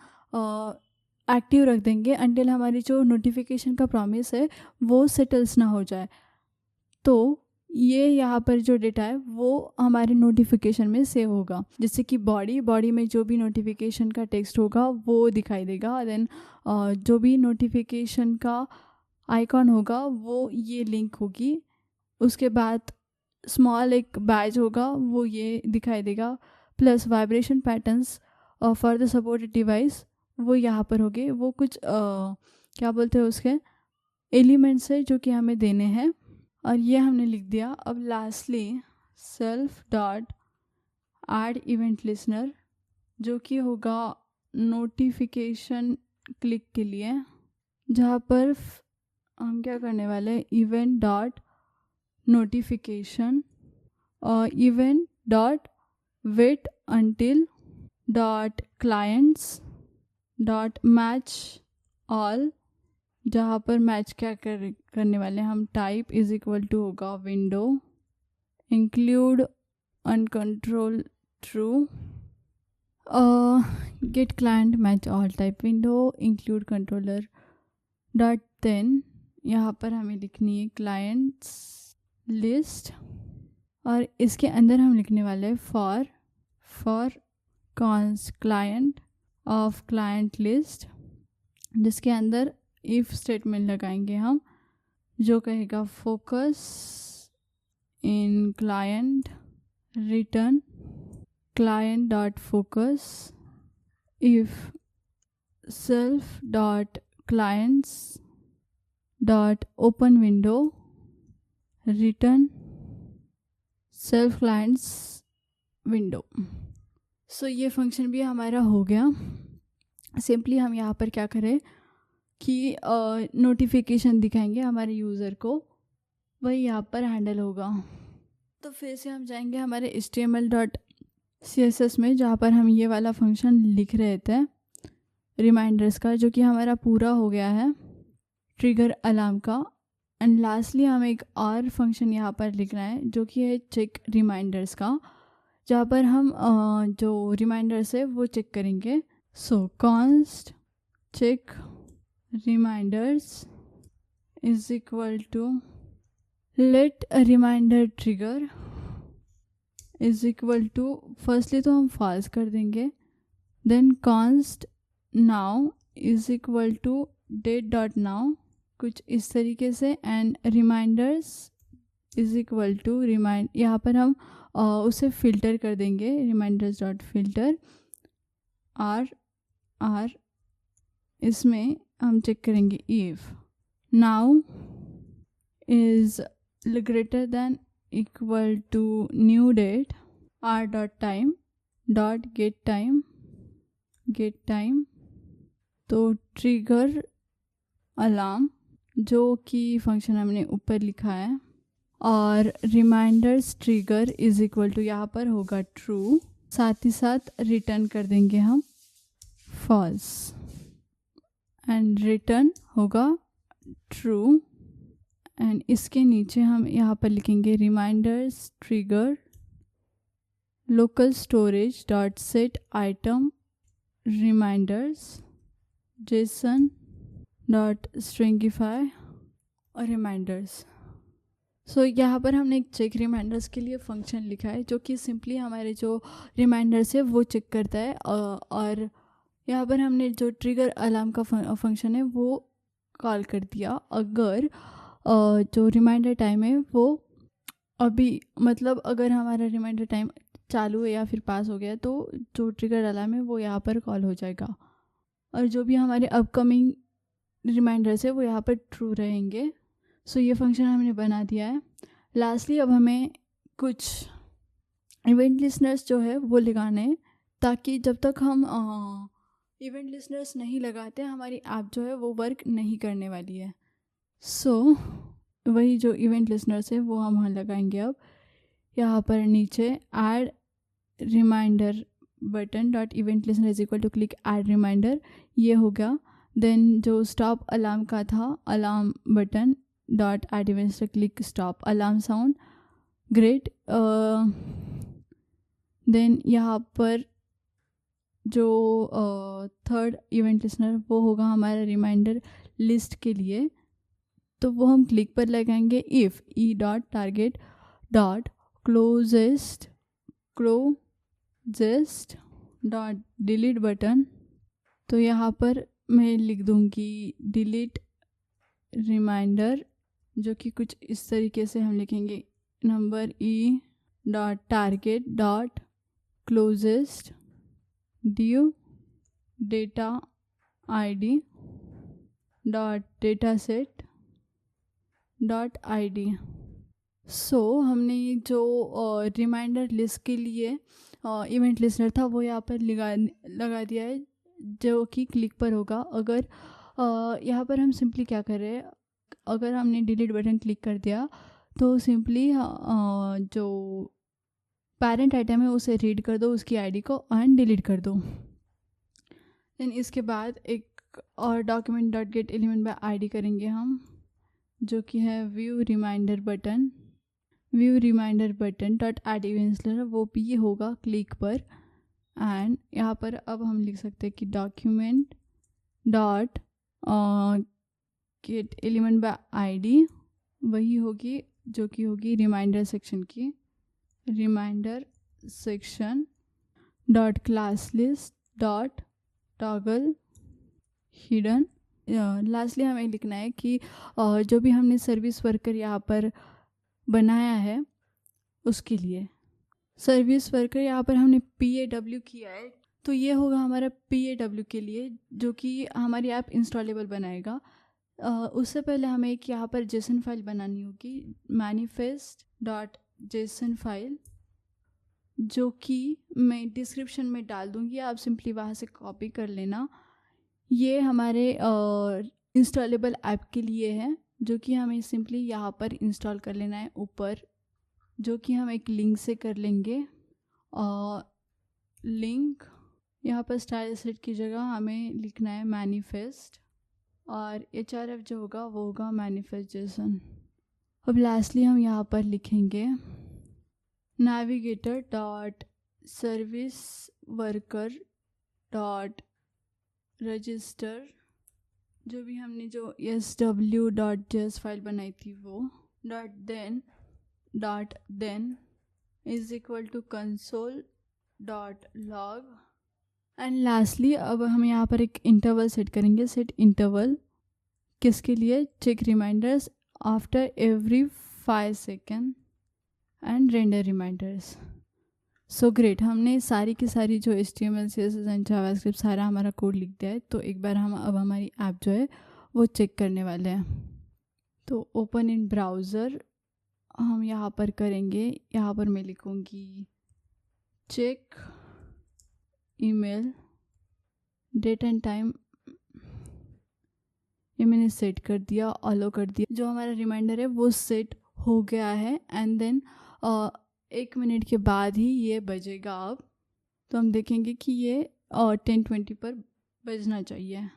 एक्टिव रख देंगे अंटिल हमारी जो नोटिफिकेशन का प्रॉमिस है वो सेटल्स ना हो जाए। तो ये यहाँ पर जो डेटा है वो हमारे नोटिफिकेशन में सेव होगा, जैसे कि बॉडी में जो भी नोटिफिकेशन का टेक्स्ट होगा वो दिखाई देगा। देन जो भी नोटिफिकेशन का आइकॉन होगा वो ये लिंक होगी। उसके बाद स्मॉल एक बैज होगा वो ये दिखाई देगा, plus vibration patterns for the supported device वो यहाँ पर होंगे। वो कुछ क्या बोलते हैं उसके एलिमेंट्स है जो कि हमें देने हैं और ये हमने लिख दिया। अब lastly self dot add event listener जो कि होगा नोटिफिकेशन क्लिक के लिए, जहाँ पर हम क्या करने वाले हैं, इवेंट डॉट नोटिफिकेशन और event dot wait until dot clients dot match all, जहाँ पर मैच क्या करने वाले हम टाइप इज इक्वल टू होगा window include uncontrolled true get client match all type window include controller dot then यहाँ पर हमें लिखनी है क्लाइंट्स लिस्ट और इसके अंदर हम लिखने वाले हैं for const client of client list, जिसके अंदर इफ स्टेटमेंट लगाएंगे हम जो कहेगा focus in client return client dot focus if self dot clients dot open window return self clients window. So ये फंक्शन भी हमारा हो गया। सिंपली हम यहाँ पर क्या करें कि नोटिफिकेशन दिखाएंगे हमारे यूज़र को, वही यहाँ पर हैंडल होगा। तो फिर से हम जाएंगे हमारे HTML.CSS में, जहाँ पर हम ये वाला फंक्शन लिख रहे थे रिमाइंडर्स का, जो कि हमारा पूरा हो गया है ट्रिगर अलार्म का। एंड लास्टली हमें एक और फंक्शन यहाँ पर लिखना है जो कि है चेक रिमाइंडर्स का, जहाँ पर हम जो रिमाइंडर्स है वो चेक करेंगे। So const check reminders is equal to let reminder trigger is equal to, firstly तो हम फॉल्स कर देंगे, then const now is equal to date dot now, कुछ इस तरीके से, and reminders is equal to remind, यहाँ पर हम उसे फिल्टर कर देंगे, रिमाइंडर्स डॉट फिल्टर आर इसमें हम चेक करेंगे if now is greater than equal to new date R dot time dot get time, तो ट्रिगर अलार्म जो कि फंक्शन हमने ऊपर लिखा है, और reminders trigger is equal to यहाँ पर होगा ट्रू, साथ ही साथ रिटर्न कर देंगे हम फॉल्स, एंड रिटर्न होगा ट्रू, एंड इसके नीचे हम यहाँ पर लिखेंगे reminders trigger local storage dot set item reminders JSON dot stringify और रिमाइंडर्स। सो यहाँ पर हमने एक चेक रिमाइंडर्स के लिए फंक्शन लिखा है जो कि सिंपली हमारे जो रिमाइंडर्स है वो चेक करता है, और यहाँ पर हमने जो ट्रिगर अलार्म का फंक्शन है वो कॉल कर दिया अगर जो रिमाइंडर टाइम है वो अभी, मतलब अगर हमारा रिमाइंडर टाइम चालू है या फिर पास हो गया तो जो ट्रिगर अलार्म है वो यहाँ पर कॉल हो जाएगा, और जो भी हमारे अपकमिंग रिमाइंडर्स है वो यहाँ पर ट्रू रहेंगे। सो ये फंक्शन हमने बना दिया है। लास्टली अब हमें कुछ इवेंट लिसनर्स जो है वो लगाने हैं, ताकि जब तक हम इवेंट लिसनर्स नहीं लगाते हमारी ऐप जो है वो वर्क नहीं करने वाली है। सो वही जो इवेंट लिसनर्स है वो हम वहाँ लगाएंगे। अब यहाँ पर नीचे add reminder button dot event listener is equal to click add reminder, ये हो गया। देन जो स्टॉप अलार्म का था, alarm button dot add event listener click stop alarm sound, great. Then यहाँ पर जो थर्ड इवेंट लिसनर वो होगा हमारा रिमाइंडर लिस्ट के लिए, तो वो हम क्लिक पर लगाएंगे if E dot target dot closest dot delete button. तो यहाँ पर मैं लिख दूँगी डिलीट रिमाइंडर, जो कि कुछ इस तरीके से हम लिखेंगे, number e dot target dot closest ड्यू data ID dot data set dot ID. So हमने ये जो रिमाइंडर लिस्ट के लिए इवेंट लिस्टर था वो यहाँ पर लगा दिया है, जो कि क्लिक पर होगा। अगर यहाँ पर हम सिंपली क्या कर रहे हैं, अगर हमने डिलीट बटन क्लिक कर दिया तो सिंपली जो पेरेंट आइटम है उसे रीड कर दो, उसकी आईडी को, एंड डिलीट कर दो। देन इसके बाद एक और document dot get element by ID करेंगे हम, जो कि है view reminder button dot add events, वो भी होगा क्लिक पर। एंड यहाँ पर अब हम लिख सकते हैं कि document dot get element by ID वही होगी जो कि होगी रिमाइंडर सेक्शन की, reminder section dot class list dot toggle hidden. Lastly हमें लिखना है कि जो भी हमने सर्विस वर्कर यहाँ पर बनाया है उसके लिए, सर्विस वर्कर यहाँ पर हमने PAW किया है, तो ये होगा हमारा PAW के लिए, जो कि हमारी ऐप इंस्टॉलेबल बनाएगा। उससे पहले हमें एक यहाँ पर जेसन फाइल बनानी होगी, मैनिफेस्ट डॉट जेसन फाइल, जो कि मैं डिस्क्रिप्शन में डाल दूँगी, आप सिंपली वहाँ से कॉपी कर लेना। ये हमारे इंस्टॉलेबल ऐप के लिए है, जो कि हमें सिंपली यहाँ पर इंस्टॉल कर लेना है ऊपर, जो कि हम एक लिंक से कर लेंगे। और लिंक यहाँ पर स्टाइल सेट की जगह हमें लिखना है मैनिफेस्ट, और HRF जो होगा वो होगा मैनिफेस्ट जेसन। अब लास्टली हम यहाँ पर लिखेंगे navigator dot service worker dot register, जो भी हमने जो SW.js फाइल बनाई थी वो, dot then is equal to console.log। And lastly अब हम यहाँ पर एक इंटरवल सेट करेंगे, सेट इंटरवल किसके लिए, check reminders after every 5 second and render reminders. So great, हमने सारी की सारी जो HTML CSS एंड जावास्क्रिप्ट सारा हमारा कोड लिख दिया है। तो एक बार हम अब हमारी ऐप जो है वो चेक करने वाले हैं। तो ओपन इन ब्राउज़र हम यहाँ पर करेंगे, यहाँ पर मैं लिखूँगी check email date and time, ये मैंने सेट कर दिया, ऑलो कर दिया। जो हमारा रिमाइंडर है वो सेट हो गया है एंड देन 1 मिनट के बाद ही ये बजेगा। अब तो हम देखेंगे कि ये 10:20 पर बजना चाहिए।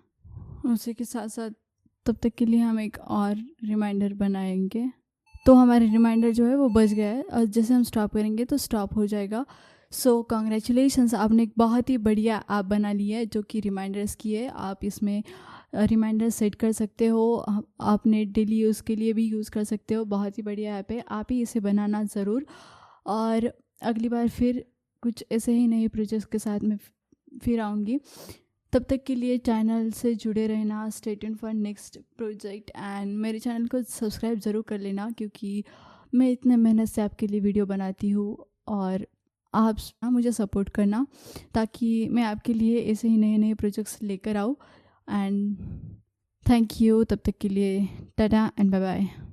उसी के साथ साथ तब तक के लिए हम एक और रिमाइंडर बनाएंगे। तो हमारे रिमाइंडर जो है वो बज गया है और जैसे हम स्टॉप करेंगे तो स्टॉप हो जाएगा। सो कॉन्ग्रेचुलेशंस, आपने एक बहुत ही बढ़िया ऐप बना ली है जो कि रिमाइंडर्स की है। आप इसमें रिमाइंडर सेट कर सकते हो, आपने डेली यूज़ के लिए भी यूज़ कर सकते हो। बहुत ही बढ़िया ऐप है, आप ही इसे बनाना ज़रूर। और अगली बार फिर कुछ ऐसे ही नए प्रोजेक्ट्स के साथ मैं फिर आऊँगी। तब तक के लिए चैनल से जुड़े रहना, stay tuned for next project and मेरे चैनल को सब्सक्राइब ज़रूर कर लेना क्योंकि मैं इतने मेहनत से आपके लिए वीडियो बनाती हूँ और आप मुझे सपोर्ट करना ताकि मैं आपके लिए ऐसे ही नए नए प्रोजेक्ट्स लेकर आऊँ। एंड थैंक यू, तब तक के लिए टाटा एंड बाय बाय।